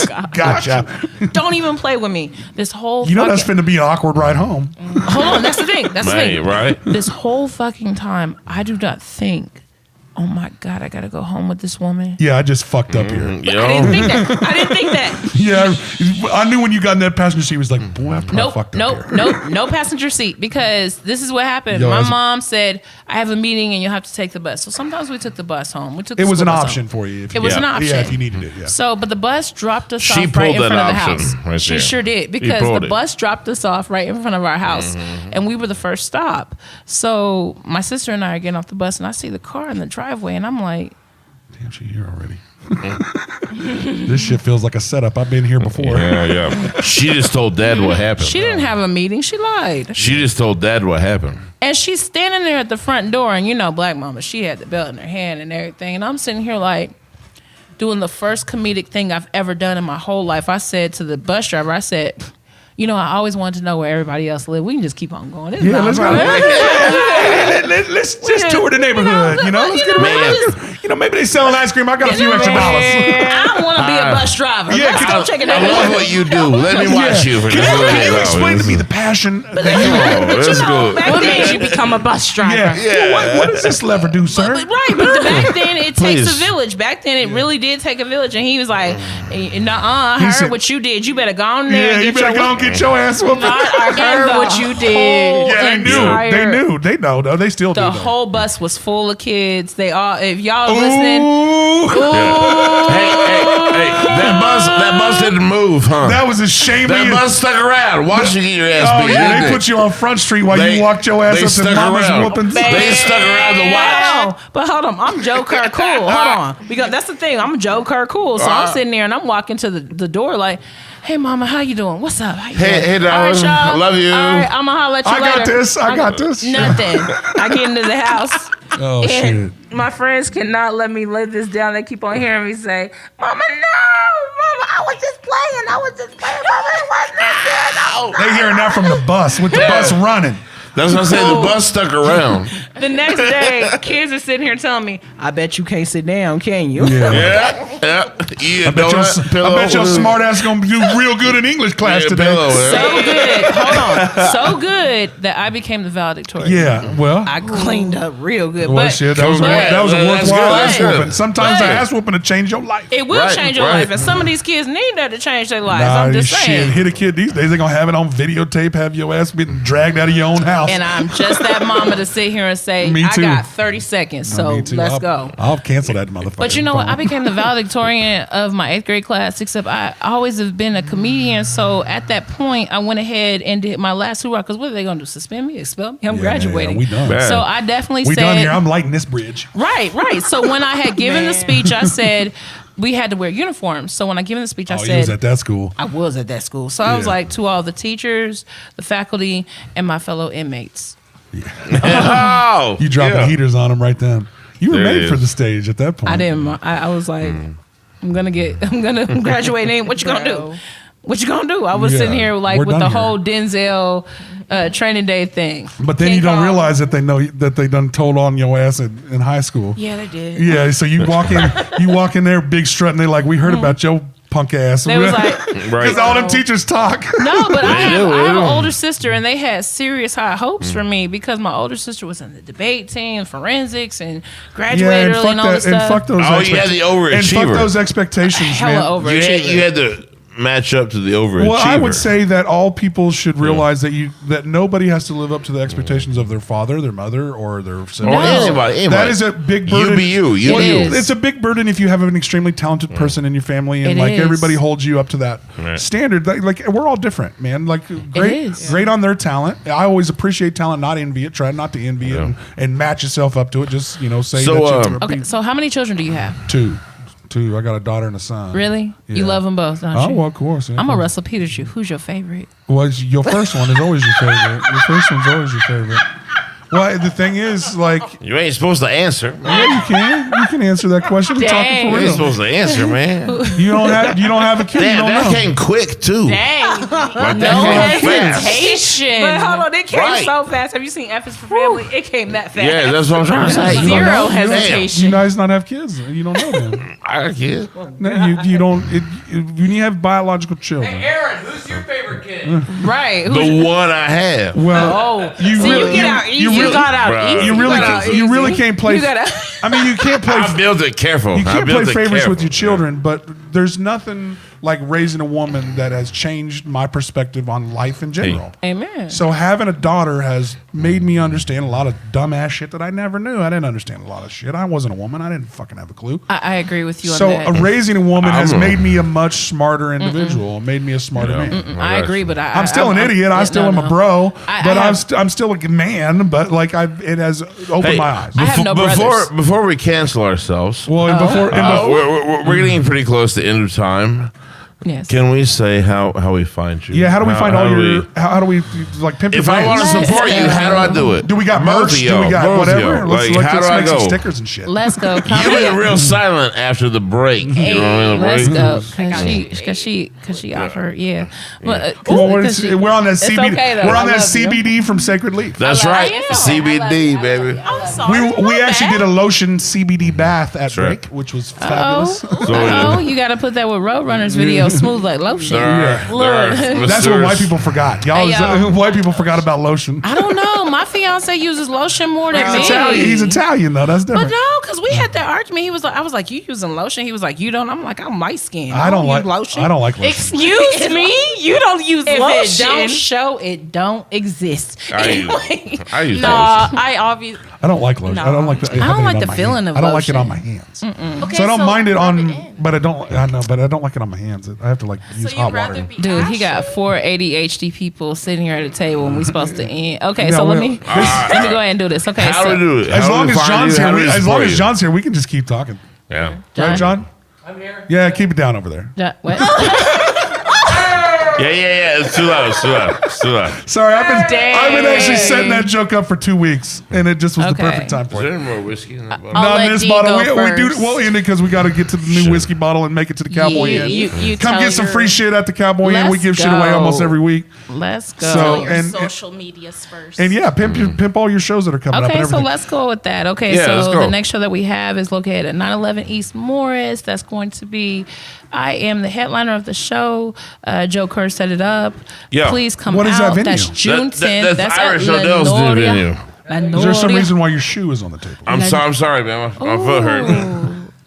God, Gotcha. don't even play with me. This whole You know that's fucking- finna be an awkward ride home. hold on. That's the thing. That's the Man, thing. right? This whole fucking time, I do not think, oh my God, I gotta go home with this woman. Yeah, I just fucked up here. I didn't Yo. think that. I didn't think that. Yeah, I knew when you got in that passenger seat, was like, boy, I probably Nope, fucked up nope, here. nope, no passenger seat, because this is what happened. Yo, My that's- mom said, I have a meeting and you'll have to take the bus. So sometimes we took the bus home. It was an option for you. It was an option. Yeah, if you needed it. Yeah. So, but the bus dropped us She off right in pulled front that of the option house. right She there. sure did, He because pulled the it. bus dropped us off right in front of our house, and we were the first stop. So my sister and I are getting off the bus, and I see the car in the driveway, and I'm like, Damn, she here already. This shit feels like a setup. I've been here before. Yeah. She just told Dad what happened. She didn't have a meeting. She lied. She just told Dad what happened. And she's standing there at the front door, and black mama, she had the belt in her hand and everything. And I'm sitting here like doing the first comedic thing I've ever done in my whole life. I said to the bus driver, I said, I always wanted to know where everybody else lived. We can just keep on going. Let's go. Let's just tour the neighborhood. Let's get around. Maybe they selling ice cream. I got a few extra dollars. I want to be a bus driver. Let's go check it out. I love what you do. Let me watch you for this. Can you explain to me the passion that that's good. What made you become a bus driver? Yeah. What does this lever do, sir? But back then it takes a village. Back then it really did take a village, and he was like, "Nuh-uh, I heard what you did. You better go on there. Yeah, you better go and get your ass whooped." I heard what you did. Yeah, they knew. They know. Though. They still do. The whole bus was full of kids. They all, if y'all are listening, Hey, that bus didn't move, huh? That was a shame. That bus stuck around. Watch you get your ass beat. They put you on Front Street while you walked your ass up to Mama's whooping. They stuck around to watch. But hold on, I'm Joe Kerr cool. Hold on, because that's the thing. I'm Joe Kerr cool. So I'm sitting there and I'm walking to the door like, "Hey, Mama, how you doing? What's up? Hey, darling, I love you. All right, I'm gonna holler at you later. I got this. Nothing. I get into the house. Oh, shit. My friends cannot let me live this down. They keep on hearing me say, "Mama, no. Mama, I was just playing. Mama, it wasn't that good." They hearing that from the bus with the bus running. That's what I say. The bus stuck around. The next day, kids are sitting here telling me, "I bet you can't sit down, can you?" Yeah. I bet your smart ass gonna do real good in English class today. So good. Hold on. So good that I became the valedictorian. Yeah. Well, I cleaned up real good. Well, shit, that was a worthwhile ass whooping. Sometimes an ass whooping to change your life. It will change your life, and some of these kids need that to change their lives. I'm just saying. Hit a kid these days, they're gonna have it on videotape, have your ass getting dragged out of your own house. And I'm just that mama to sit here and say, I got 30 seconds, so let's go. I'll cancel that motherfucker. But you know what? I became the valedictorian of my 8th grade class, except I always have been a comedian. So at that point, I went ahead and did my last hoorah, because what are they going to do? Suspend me? Expel me? I'm graduating. We done. So I definitely said. We done here. I'm lighting this bridge. Right. So when I had given the speech, I said, we had to wear uniforms. So when I given the speech, I said, you was at that school. I was at that school. So I was like, to all the teachers, the faculty, and my fellow inmates. Yeah. You dropping heaters on them right then. You were made for the stage at that point. I didn't. I was like, I'm gonna graduate. And what you gonna do? What you gonna do? I was sitting here like with the whole Denzel training day thing. But then you don't realize that they know that they done told on your ass in high school. Yeah, they did. Yeah, so you walk in there big strut and they like, we heard about your punk ass. They was like, because all them teachers talk. No, but I have an older sister, and they had serious high hopes for me because my older sister was in the debate team, forensics, and graduated early and all this stuff. And fuck those you had the overachiever. And fuck those expectations, hella man. overachiever. You had to match up to the overachiever. Well, I would say that all people should realize that nobody has to live up to the expectations of their father, their mother, or their sibling. Or anybody. That is a big burden. You be you. You is. It's a big burden if you have an extremely talented person in your family, and everybody holds you up to that standard. Like we're all different, man. Like great on their talent. I always appreciate talent, not envy it. Try not to envy it and match yourself up to it. Just say that. Okay, so how many children do you have? Two. I got a daughter and a son. Really? Yeah. You love them both, don't you? Oh, well, of course. Yeah. I'm a Russell Peters. Who's your favorite? Well, your first one is always your favorite. Your first one's always your favorite. Well, the thing is, like, you ain't supposed to answer. Yeah, you can. You can answer that question. I'm talking for real. You ain't supposed to answer, man. You don't have a kid. Damn, you don't that know. came quick too. Dang. Like, No hesitation. But hold on, it came so fast. Have you seen F is for Family? It came that fast. Yeah, that's what I'm trying to say. Zero hesitation. You guys not have kids. You don't know them. I got kids. No, you don't. When you have biological children. Hey, Aaron, who's your favorite kid? Right. The one I have. Well, you got out. You really can't play. I mean, you can't play. I built it careful. You can't play favorites with your children, but there's nothing like raising a woman that has changed my perspective on life in general. Amen. So having a daughter has made me understand a lot of dumbass shit that I never knew. I didn't understand a lot of shit. I wasn't a woman. I didn't fucking have a clue. I agree with you on So that. raising a woman has made me a much smarter individual. Made me a smarter man. I agree, but I'm still an idiot. I still am a bro, but I'm still a man. But like it has opened my eyes. I have no brothers. Before we cancel ourselves, Well, we're getting pretty close to end of time. Yes. Can we say how we find you? Yeah, how do we find all your? How do we like pimp your If I want to brands? support you, how do I do it? Do we got merch? Do we got whatever? Like, how do I make go? some stickers and shit. Let's go. You were real silent after the break. Hey, You know what I mean? let's go. Cause she offered, yeah. Well, we're on that CBD. Okay, though. We're on I that love you. CBD from Sacred Leaf. That's right, CBD, baby. I'm sorry. We actually did a lotion CBD bath at break, which was fabulous. You got to put that with Roadrunner's video, smooth like lotion. That's what white people forgot. White people forgot about lotion. I don't know. My fiance uses lotion more than me. He's Italian though. That's different. But no, because we had that argument. He was like, I was like, you using lotion? He was like, you don't. I'm like, I'm light skinned. I don't like lotion. I don't like lotion. Excuse me? You don't use If lotion. it don't show, it don't exist. I use lotion. I obviously. I don't like lotion. No. I don't like the feeling of I don't like it lotion. on my hands. Okay, So I don't mind it rub on, in. but I don't like it on my hands. I have to like use So hot you'd rather water. be Dude, he got ashy? 4 ADHD people sitting here at the table and we supposed to end. Okay, Yeah, so let well, me go ahead and do this. Okay, How so do we do it? As How do long we as find John's you? here, How do we support you? John's here, we can just keep talking. Yeah. Right, John? I'm here. Yeah, keep it down over there. What? Yeah. It's too loud. Sorry, I've been actually setting that joke up for 2 weeks, and it just was the Okay. perfect time Is for it. there more whiskey in that bottle? I'll Not in let this Dee bottle. go We do. first. We'll end it because we got to get to the new whiskey bottle and make it to the Cowboy Inn. you Come tell get some your- free shit at the Cowboy Inn. We Let's give shit away go. almost every week. Let's go. So- Tell your and- social medias first. And yeah, pimp all your shows that are coming up. Okay, And so everything. let's go with that. Okay, Yeah, let's so go. the next show that we have is located at 911 East Morris. That's going to be, I am the headliner of the show. Joe Kerr set it up. Yeah. Please come What is that out. venue? That's June 10th. That's at Irish Odell's new venue. Is there some reason why your shoe is on the table? I'm sorry, man. My foot hurt.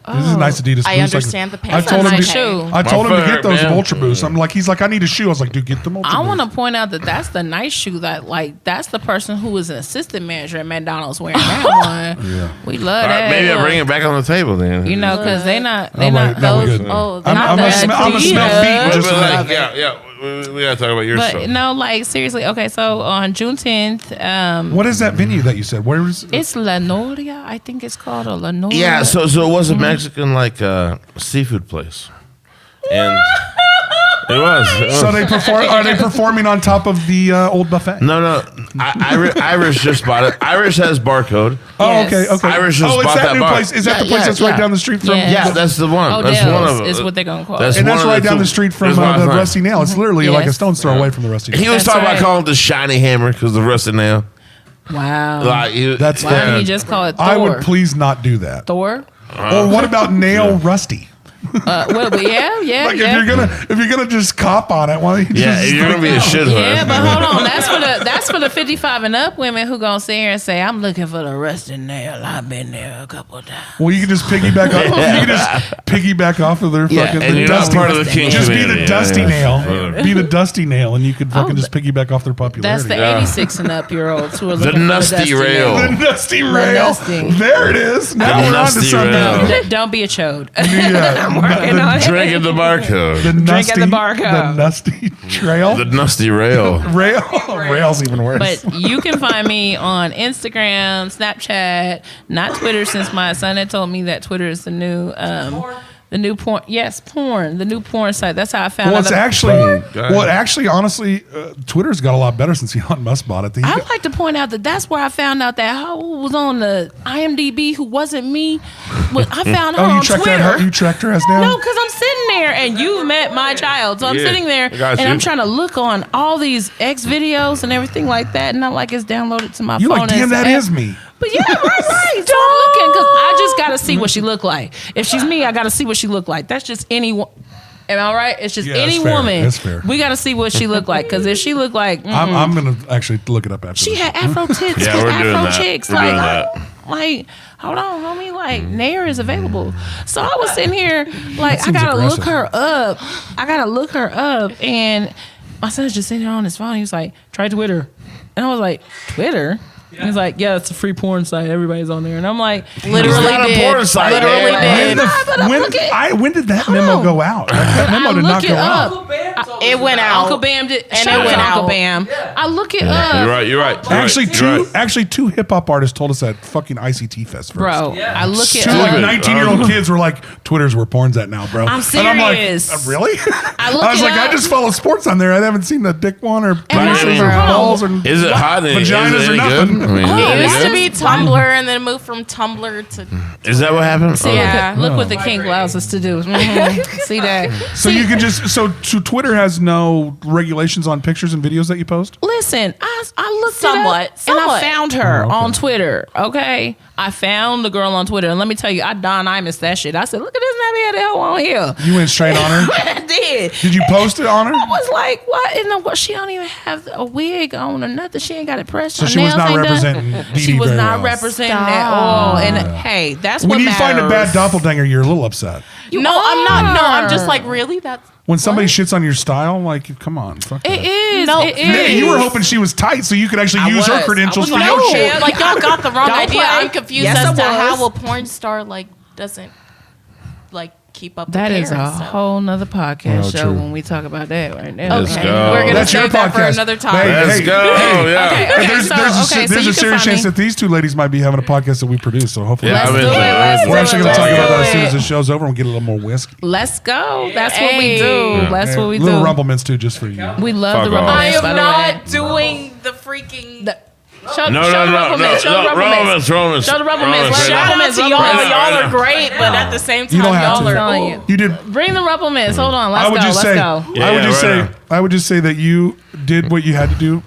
This is a nice Adidas boost. I understand the pain. I told him nice to, shoe. I told him My to get foot, those man. Ultra Boosts. I'm like, he's like, I need a shoe. I was like, dude, get them Ultra I want Boosts. to point out that that's the nice shoe that, like, that's the person who was an assistant manager at McDonald's wearing that one. Yeah. We love All right, that. maybe I bring it back on the table then. You know, because they not All right, now we're those. good. Oh, I'm not gonna the smell feet Adidas. just a But little. like, yeah. We gotta talk about your But stuff. no, like seriously. Okay, so on June 10th, What is that venue that you said? Where is it? it's La Noria. I think it's called a La Noria. Yeah, so it was a Mexican like seafood place, and it was. So are they performing on top of the old buffet? No. Irish just bought it. Irish has barcode. Oh, Yes. okay. Irish just it's bought that that new bar. place. Is that the Yeah, place yeah, that's right yeah. down the street from? Yeah. Yeah, that's the one. Oh, That's one of Dell's them. is what they're gonna call it. That's And one that's of right down two- the street from That's the last night. Rusty Nail. It's literally like a Yes. stone's throw away from the Rusty Nail. He was That's talking right. about calling it the shiny hammer because the rusted nail. Wow. Like That's Why didn't fair. you just call it Thor? I would please not do that. Thor. Or what about Nail Rusty? Well, yeah. Like if you're gonna just cop on it, why don't you Yeah, just you're gonna be a shithole. Yeah, but hold on. That's for the 55 and up women who gonna sit here and say, "I'm looking for the rusted nail. I've been there a couple of times." Well, you can just piggyback off. You can just piggyback off of their fucking and the you're not dusty. part of the Kink Just be Community. the dusty Yeah. nail. Be the dusty nail, and you could fucking just piggyback off their popularity. That's the Yeah. 86 and up year olds who are The looking for Nusty the dusty Rail. the nail. dusty rail. Nusty. There it is. Now The we're on to Nusty something. Rail. Don't be a chode. Yeah. working on it. Drinking the barcode. The Drink at Nusty, the barcode. the Nusty Trail. The Nusty Rail. Rail. Rail's even worse. But you can find me on Instagram, Snapchat, not Twitter, since my son had told me that Twitter is the new porn. Yes, porn. The new porn site. That's how I found Well, out. it's actually, honestly, Twitter's got a lot better since Elon Musk bought it. I like to point out that that's where I found out that hoe was on the IMDb who wasn't me. But I found her on Twitter. You tracked her as now? No, because I'm sitting there and you've met my child. So I'm Yeah, sitting there I got and you. I'm trying to look on all these X videos and everything like that. Not like it's downloaded to my You phone. like, damn, as that an is app. me. But yeah, right. So I'm looking because I just got to see what she look like. If she's me, I got to see what she look like. That's just any. Am I right? It's just Yeah, any that's fair. woman. That's fair. We got to see what she look like because if she look like I'm gonna actually look it up after. she this. had Afro tits, Yeah, we're doing Afro that. chicks, We're like, doing that. like, hold on, homie, like Nair is available. So I was sitting here, like, I seems gotta aggressive. look her up. I gotta look her up, and my son's just sitting there on his phone. He was like, "Try Twitter." And I was like, Twitter? Yeah. He's like, yeah, it's a free porn site. Everybody's on there. And I'm like, literally did. A porn site, literally did. When did that memo go out? That memo did not go out. It went out. Uncle Bam did. And it went out. Uncle Bam. Yeah. I look it up. You're right. Actually, two hip hop artists told us at fucking ICT Fest first. Bro, I look it two up. 19-year-old kids were like, Twitter's where porn's at now, bro. I'm serious. And I'm like, really? I was like, I just follow sports on there. I haven't seen the dick one or penises or balls or is it hot? vaginas or nothing. It used to be Tumblr and then moved from Tumblr to. Is that what happened? See, look what the king allows us to do. See that? So you can just so Twitter has no regulations on pictures and videos that you post? Listen, I looked somewhat, and I found her on Twitter. Okay, I found the girl on Twitter, and let me tell you, I missed that shit. I said, look at this nappy hell on here. You went straight on her. I did. Did you post it on her? I was like, what in the what? She don't even have a wig on or nothing. She ain't got it pressed. So she was not representing Dee Dee. She was not representing at all. And hey, that's what when you matters. find a bad doppelganger, you're a little upset. I'm not. No, I'm just like, really? That's when somebody shits on your style. Like, come on, fuck that. It is. No, it is. You were hoping she was tight, so you could actually use her credentials for your shit. Like y'all got the wrong idea. Play. I'm confused as to how a porn star doesn't keep up. That is a stuff. whole nother podcast show when we talk about that right now. Let's go. We're gonna That's save that for another time. Let's go. Yeah. Okay, There's a serious chance that these two ladies might be having a podcast that we produce. So hopefully, we're actually going to talk about that as soon as the show's over and get a little more whisk. Let's go. That's what we do. That's what we do. Little rumplements too, just for you. We love the rumplements. I am not doing the freaking. Show the rumplements. Show the rumplements. Show the rumplements. Shout out to y'all. Y'all are great, but at the same time, y'all are. You did. Bring the rumplements. Hold on. Let's go. I would just say that you did what you had to do.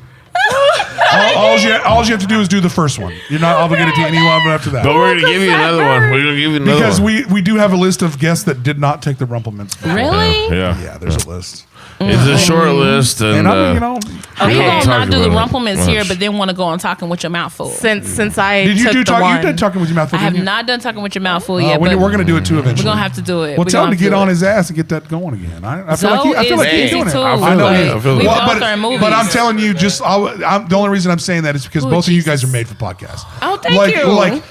All you have to do is do the first one. You're not obligated to anyone after that. But we're going to give you another one. We're going to give you another because one. we do have a list of guests that did not take the rumplements. Really? Yeah, there's a list. It's a short list, and I mean, you gonna not do the rumplements here, but then want to go on talking with your mouth full. Since I did you do talking? You did talking with your mouth full. I have not done talking with your mouth full yet. We're gonna do it too eventually. We're gonna have to do it. Well, tell him to get on his ass and get that going again. I feel like he's doing it. I know. But I'm telling you, the only reason I'm saying that is because both of you guys are made for podcasts. Oh, thank you. Like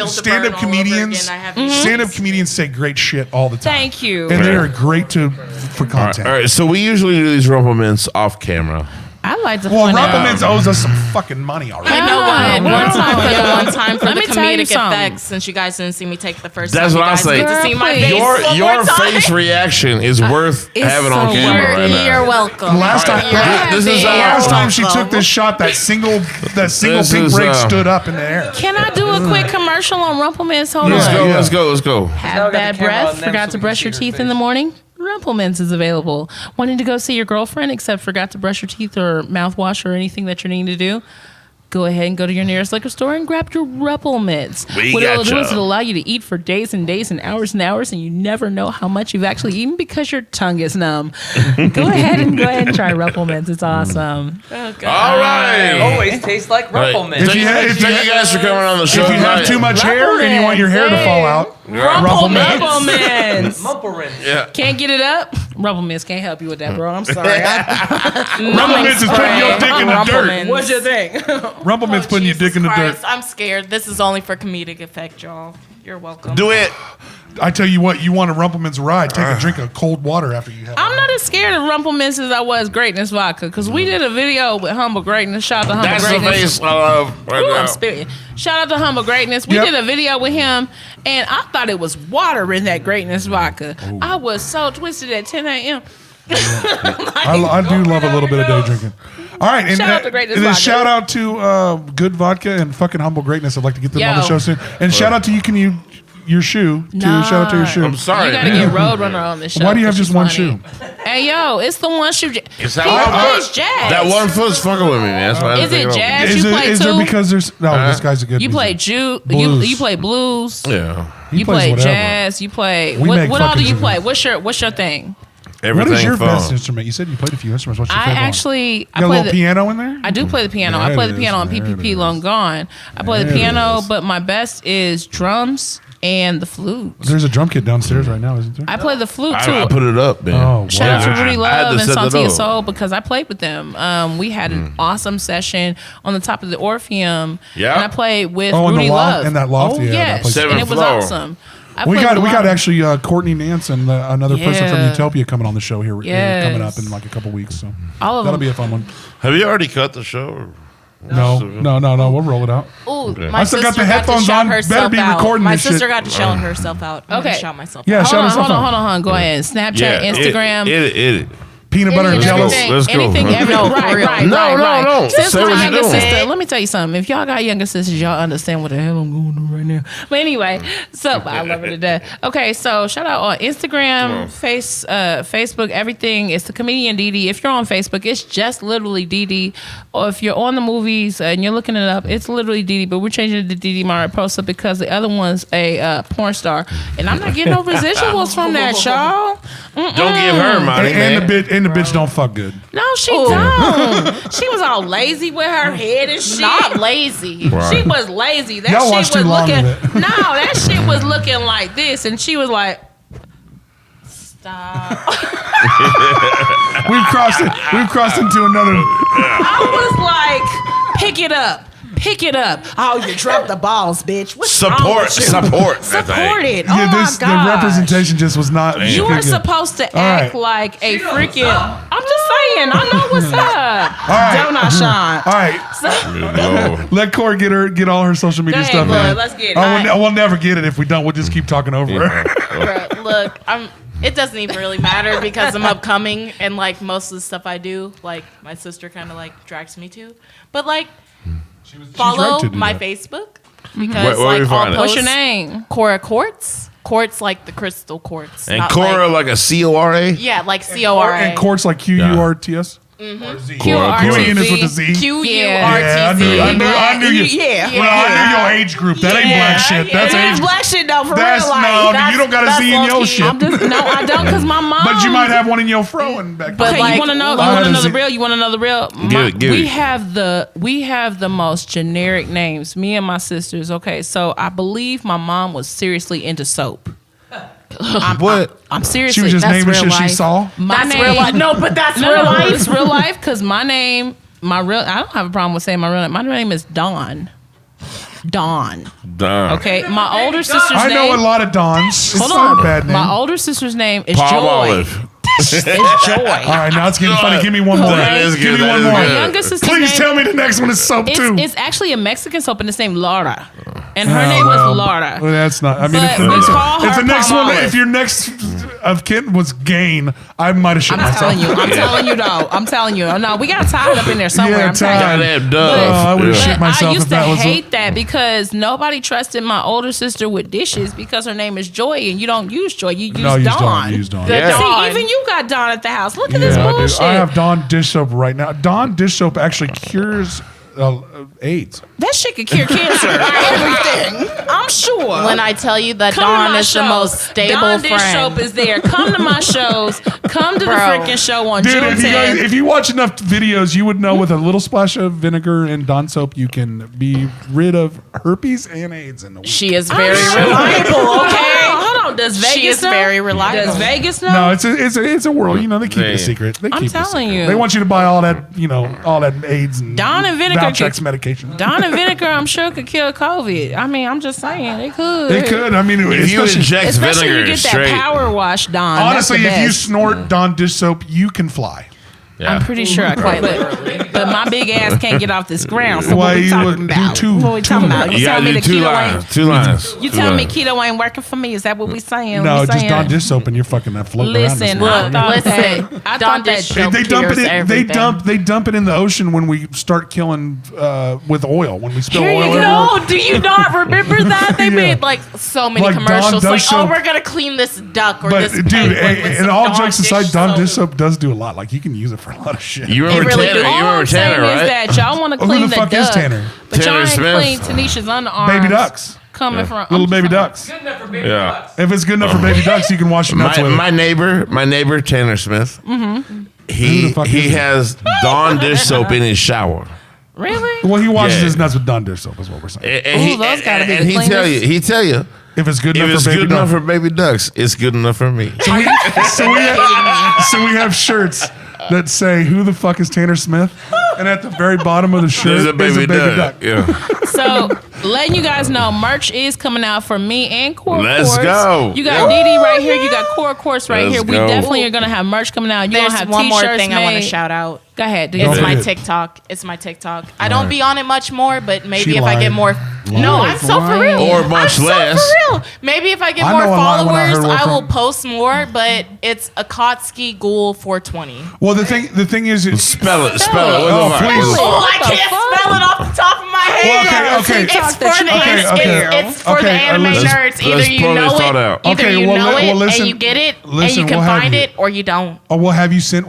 stand-up comedians. Stand-up comedians say great shit all the time. Thank you. And they are great for content. All right, so we usually do these rumplements off camera. I like to. Well, Rumplemans owes us some fucking money already. You know what? One time for the comedic effects, since you guys didn't see me take the first. That's time, what I'm saying. To see my face your face reaction is worth having on camera. Right now. You're welcome. Last time she took this shot, that single pink break stood up in the air. Can I do a quick commercial on Rumplemans? Hold on. Let's go. Have bad breath. Forgot to brush your teeth in the morning? Rumplemans is available. Wanting to go see your girlfriend except forgot to brush your teeth or mouthwash or anything that you're needing to do? Go ahead and go to your nearest liquor store and grab your Rumplemans. What it'll do is it'll allow you to eat for days and days and hours, and you never know how much you've actually eaten because your tongue is numb. Go ahead and try Rumplemans. It's awesome. Oh, God. All right. Always tastes like Rumplemans. Thank you guys for coming on the show. If you have too much hair and you want your hair to fall out, Rumplemans. Yeah. Can't get it up? Rumplemans can't help you with that, bro. I'm sorry. Rumplemans is putting your dick in the dirt. What's your thing? Rumpleman's putting your dick in the dirt. I'm scared. This is only for comedic effect, y'all. You're welcome. Do it. I tell you what, you want a Rumpleman's ride, take a drink of cold water after you have it. I'm not as scared of Rumplemans as I was Greatness Vodka, because we did a video with Humble Greatness. Shout out to Humble Greatness. That's the face I love right now. I'm spitting. Shout out to Humble Greatness. We did a video with him, and I thought it was water in that Greatness Vodka. Ooh. I was so twisted at 10 a.m. I do love a little bit of day drinking. All right, shout out to Greatness Vodka. Vodka. Shout out to Good Vodka and fucking Humble Greatness. I'd like to get them on the show soon. And shout out to your shoe too. Shout out to your shoe. I'm sorry. You gotta get Roadrunner on this show. Why do you have just one shoe? Hey yo, it's the one shoe. He plays jazz. That one foot's fucking with me, man. That's why is it jazz? You play is too? There because there's this guy's a good. You play you play blues. Yeah. You play jazz. You play what all do you play? What's your thing? Everything. What is your best instrument? You said you played a few instruments. What's your favorite one? You got a little piano in there? I do play the piano. I play the piano on PPP Long Gone. I play the piano, but my best is drums and the flute. There's a drum kit downstairs right now, isn't there? I play the flute too. I put it up, man. Oh, Shout out to Rudy Love and Santia Soul Soul because I played with them. We had an awesome session on the top of the Orpheum. Yeah. And I played with in Rudy the loft, Love. in that loft. Oh, Yeah, yes. that And it was awesome. We got actually Courtney Nance and another person from Yeah. Utopia coming on the show here coming up in like a couple weeks. So All of that'll them. be a fun one. Have you already cut the show? Or? No. We'll roll it out. Ooh, Okay. my I still got sister the headphones to shout on. herself Better be out. recording My this sister shit. got to shout herself out. I'm Okay. gonna shout myself Yeah, out. shout us Hold out. on. Go ahead. Snapchat, Instagram. Edit. Peanut butter and jello. Let's go. Anything, No, for real. right. No. Since Say my what you're younger doing. sister, let me tell you something. If y'all got younger sisters, y'all understand what the hell I'm going through right now. But anyway, so I love her to death. Okay, so shout out on Instagram, Facebook, everything. It's the Comedian Dee Dee. If you're on Facebook, it's just literally Dee Dee. Or if you're on the movies and you're looking it up, it's literally Dee Dee. But we're changing it to Dee Dee Mariposa because the other one's a porn star, and I'm not getting no residuals from that, y'all. Don't give her money, man. And the bitch don't fuck good. No, she don't. She was all lazy with her head and shit. Not lazy. Right. She was lazy. That Y'all shit watched was too long looking. of it. No, that shit was looking like this, and she was like, "Stop." We've crossed into another. I was like, "Pick it up." Pick it up. Oh, you dropped the balls, bitch. What's wrong with you? Support. Support it. Oh Yeah, my the god. representation just was not. You good. were supposed to All act right. like a freaking. I'm just saying. I know what's up. All right. Don't I, Sean? All right. No. Let Cora get all her social media Go ahead, stuff. Cora, Man. let's get it. We'll never get it if we don't. We'll just keep talking over her. Bruh, look, it doesn't even really matter because I'm upcoming and like most of the stuff I do, like my sister kind of like drags me to. But like follow right to do my that. Facebook because Where like you I'll find it? post What's your name? Cora Quartz. Quartz like the crystal quartz. And not Cora like, like a Cora? yeah, like CORA. And Quartz like QURTS. QRTZ. with the Z. QURTZ. Yeah, I knew you. Yeah. Well, I knew your age group. That ain't black shit. That's It is age. black shit though, for That's real. no. Like, You don't got a Z in your low-key. shit. no, I don't, because my mom. But you might have one in your fro and back. But Okay, like, you want to know? You I want had a another Z- real? You want another real? Give We it. have the most generic names. Me and my sisters. Okay, so I believe my mom was seriously into soap. What? I'm seriously. She was just that's naming real shit life. she saw. My That's name, real life. No, but that's No, real life. it's real life because my name, I don't have a problem with saying my real name. My name is Dawn. Dawn. Damn. Okay, my older sister's I name. know a lot of Dons. It's Hold not on. a bad name. My older sister's name is Palm Joy. Olive. It's Joy. All right, now it's getting funny. Give me one more. That is Give good. me That one is more. My good. younger sister's Please name. tell me the next one is soap too. It's actually a Mexican soap and it's named Laura. And her name was Laura. Well, that's not. I mean, But if the we next, call if her the next Palm one, Olive. if your next of kin was Gain, I might have shit I'm myself. telling you. I'm telling you though. I'm telling you. No, we got to tie it up in there somewhere. Yeah, I'm telling tie you. it. Goddamn Oh, dove. I would've Yeah. shit myself I if used to that was. hate that because nobody trusted my older sister with dishes because her name is Joy and you don't use Joy. You use Dawn. Use Dawn. The Dawn. See, even you got Dawn at the house. Look at Yeah, this I do. bullshit. I have Dawn dish soap right now. Dawn dish soap actually cures AIDS. That shit could cure cancer. Everything. I'm sure. When I tell you that Come to Dawn my is the show. most stable Dawn Dish friend. Soap is there. Come to my shows. Come to the Bro. freaking show on Dude, June if 10th. you watch enough videos, you would know with a little splash of vinegar and Dawn soap, you can be rid of herpes and AIDS in a week. She is very reliable. reliable. Okay, hold on. Does Vegas She is know? very reliable. Does Vegas know? No, it's a world. You know, they keep it Damn. secret. They I'm keep it telling secret. you. They want you to buy all that, all that AIDS and Dawn and vinegar Valtrex could- medication. Dawn and vinegar, I'm sure, could kill COVID. I mean, I'm just saying they could. They could. I mean, If you especially, inject Especially vinegar you get straight. that power wash, Dawn. honestly, That's the if you best. snort Dawn dish soap, you can fly. Yeah. I'm pretty sure I could, but my big ass can't get off this ground. So Why what we you talking would do about? two- What we talking about? You You gotta telling me do the two keto lines. ain't? Two lines. You telling me keto ain't working for me? Is that what we saying? No, we just saying, Dawn dish soap and you're fucking that floating Listen, around. I thought Listen, that. I Dawn thought that. dish soap They dump it. cures In, they everything. dump it in the ocean when we start killing with oil. When we spill Here oil. you everywhere. No, do you not remember that? They Yeah. made like so many Like Dawn commercials. does Like, oh, soap. we're gonna clean this duck or But this dude, penguin with and some all Dawn jokes dish aside, Dawn soap. dish soap does do a lot. Like you can use it for a lot of shit. You remember really Tanner? do. You All remember I'm saying Tanner, is right? that y'all want to Who clean the the fuck duck, is Tanner? but y'all Tanner ain't Smith. clean Tanisha's underarms. Baby ducks. coming from Little baby ducks. Good enough for baby Yeah. ducks. If it's good enough for baby ducks, you can wash your nuts with it. My neighbor Tanner Smith. Who He the fuck he is he? has Dawn dish soap in his shower. Really? Well, he washes Yeah. his nuts with Dawn dish soap, is what we're saying. And Ooh, those gotta be and the he tell cleanest. you If it's good enough for baby ducks, it's good enough for me. So we have shirts that say, "Who the fuck is Tanner Smith?" And at the very bottom of the shirt is a baby duck. Yeah. So, letting you guys know, merch is coming out for me and Cora Quartz. Let's go. You got Dee Dee right here. You got Cora Quartz right here. We definitely are going to have merch coming out. You're going to have one t-shirts more thing made. I want to shout out. Go ahead. It's my TikTok. I don't be on it much more, but maybe if I get more. No, I'm so for real. Or much less. So for real. Maybe if I get more followers, I will post more. But it's Akatsuki Ghoul 420. Well, the thing is, spell it. Oh, please. I can't spell it off the top of my head. Well, okay. It's for the anime nerds. Either you know it, and you get it, and you can find it, or you don't. Oh, we'll have you send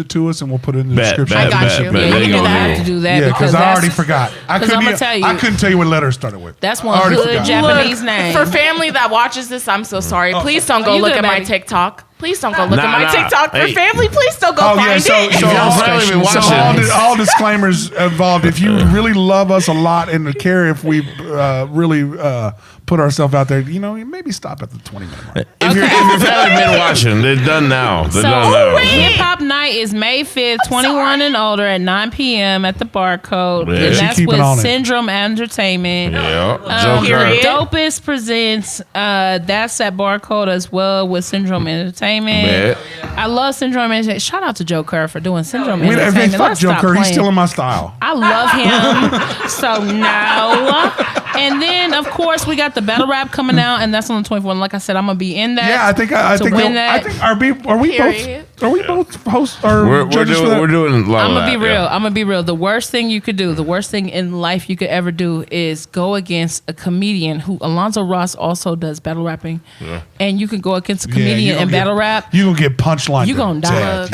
it to us, and we'll put it in the description. I got you. You're gonna have to do that. Yeah, because I already forgot. I couldn't tell you what letter it started with. That's one good Japanese name. For family that watches this, I'm so sorry. Please don't go look at my TikTok. Please don't go look at my TikTok. For family, please don't go find it. So all disclaimers involved. If you really love us a lot and care if we really put ourselves out there, maybe stop at the 20-minute mark. If your family been watching, they're done now. Hip Hop Night is May 5th, 21 and older at 9 p.m. at the Barcode. Yeah. And that's with Syndrome Entertainment. Yeah. Dopest presents that's at Barcode as well with Syndrome Entertainment. I love Syndrome Entertainment. Shout out to Joe Kerr for doing Syndrome Entertainment. Fuck Joe Kerr. He's still in my style. I love him. So no. And then of course we got the battle rap coming out, and that's on the 24th. And like I said, I'm gonna be in that. Yeah, I think are we both hosts or judges for that? We're doing a lot I'm of gonna that. be real. I'm gonna be real. The worst thing you could do, the worst thing in life you could ever do, is go against a comedian who Alonzo Ross also does battle rapping, and you can go against a comedian and battle rap. You gonna get punchline. You gonna die.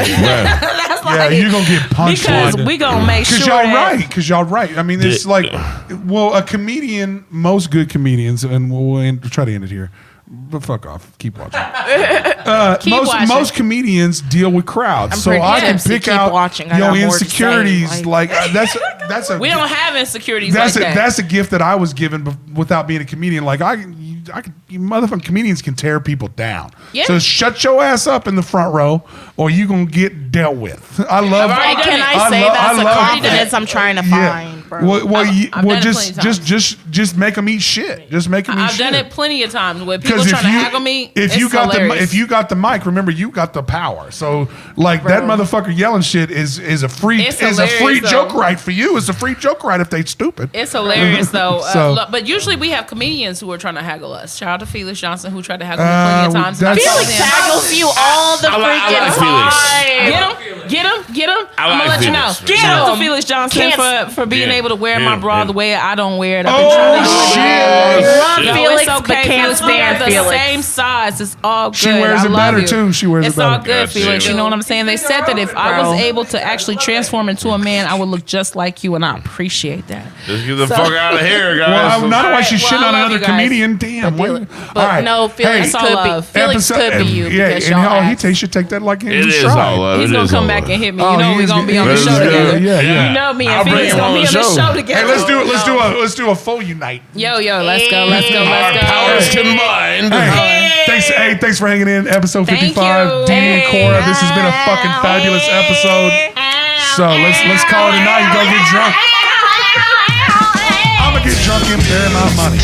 You gonna get punchline because we gonna make sure. Because y'all right. I mean, it's like, a comedian. Most good comedians, and we'll try to end it here. But fuck off. Keep watching. Most comedians deal with crowds, so I can pick out insecurities. That's a. We don't have insecurities. That's a gift that I was given without being a comedian. Like you motherfucking comedians can tear people down. Yeah. So shut your ass up in the front row, or you gonna get dealt with. I love. Can I say that's a confidence I'm trying to find, bro? Just make them eat shit. Just make them eat shit. I've done it plenty of times with people trying to haggle me. If you got the mic, remember you got the power. So that motherfucker yelling shit is a free joke right for you. It's a free joke right if they stupid. It's hilarious though. But usually we have comedians who are trying to haggle us. Shout out to Felix Johnson who tried to haggle me plenty of times. Felix haggles you all the freaking time. Get him. I'm gonna let you know. Shout out to Felix Johnson for being able to wear my bra the way I don't wear it. Love Felix, but can't stand Felix. The same size. It's all good. She wears it better too. She wears it better. It's all good, Felix. You know what I'm saying? They said that if I was able to actually transform into a man, I would look just like you, and I appreciate that. Just get the fuck out of here, guys. Well, not why she's shitting on another comedian. Damn. But no, Felix could be you. Yeah, and he should take that like in stride. He's gonna come back and hit me. You know we're gonna be on the show together. You know me and Felix gonna be on the show together. Hey, let's do a full unite. Yo, let's go. Our powers combined. Thanks for hanging in. Episode 55. Dee and Cora. This has been a fucking fabulous episode. So let's call it a night and go get drunk. I'm gonna get drunk and bury my money.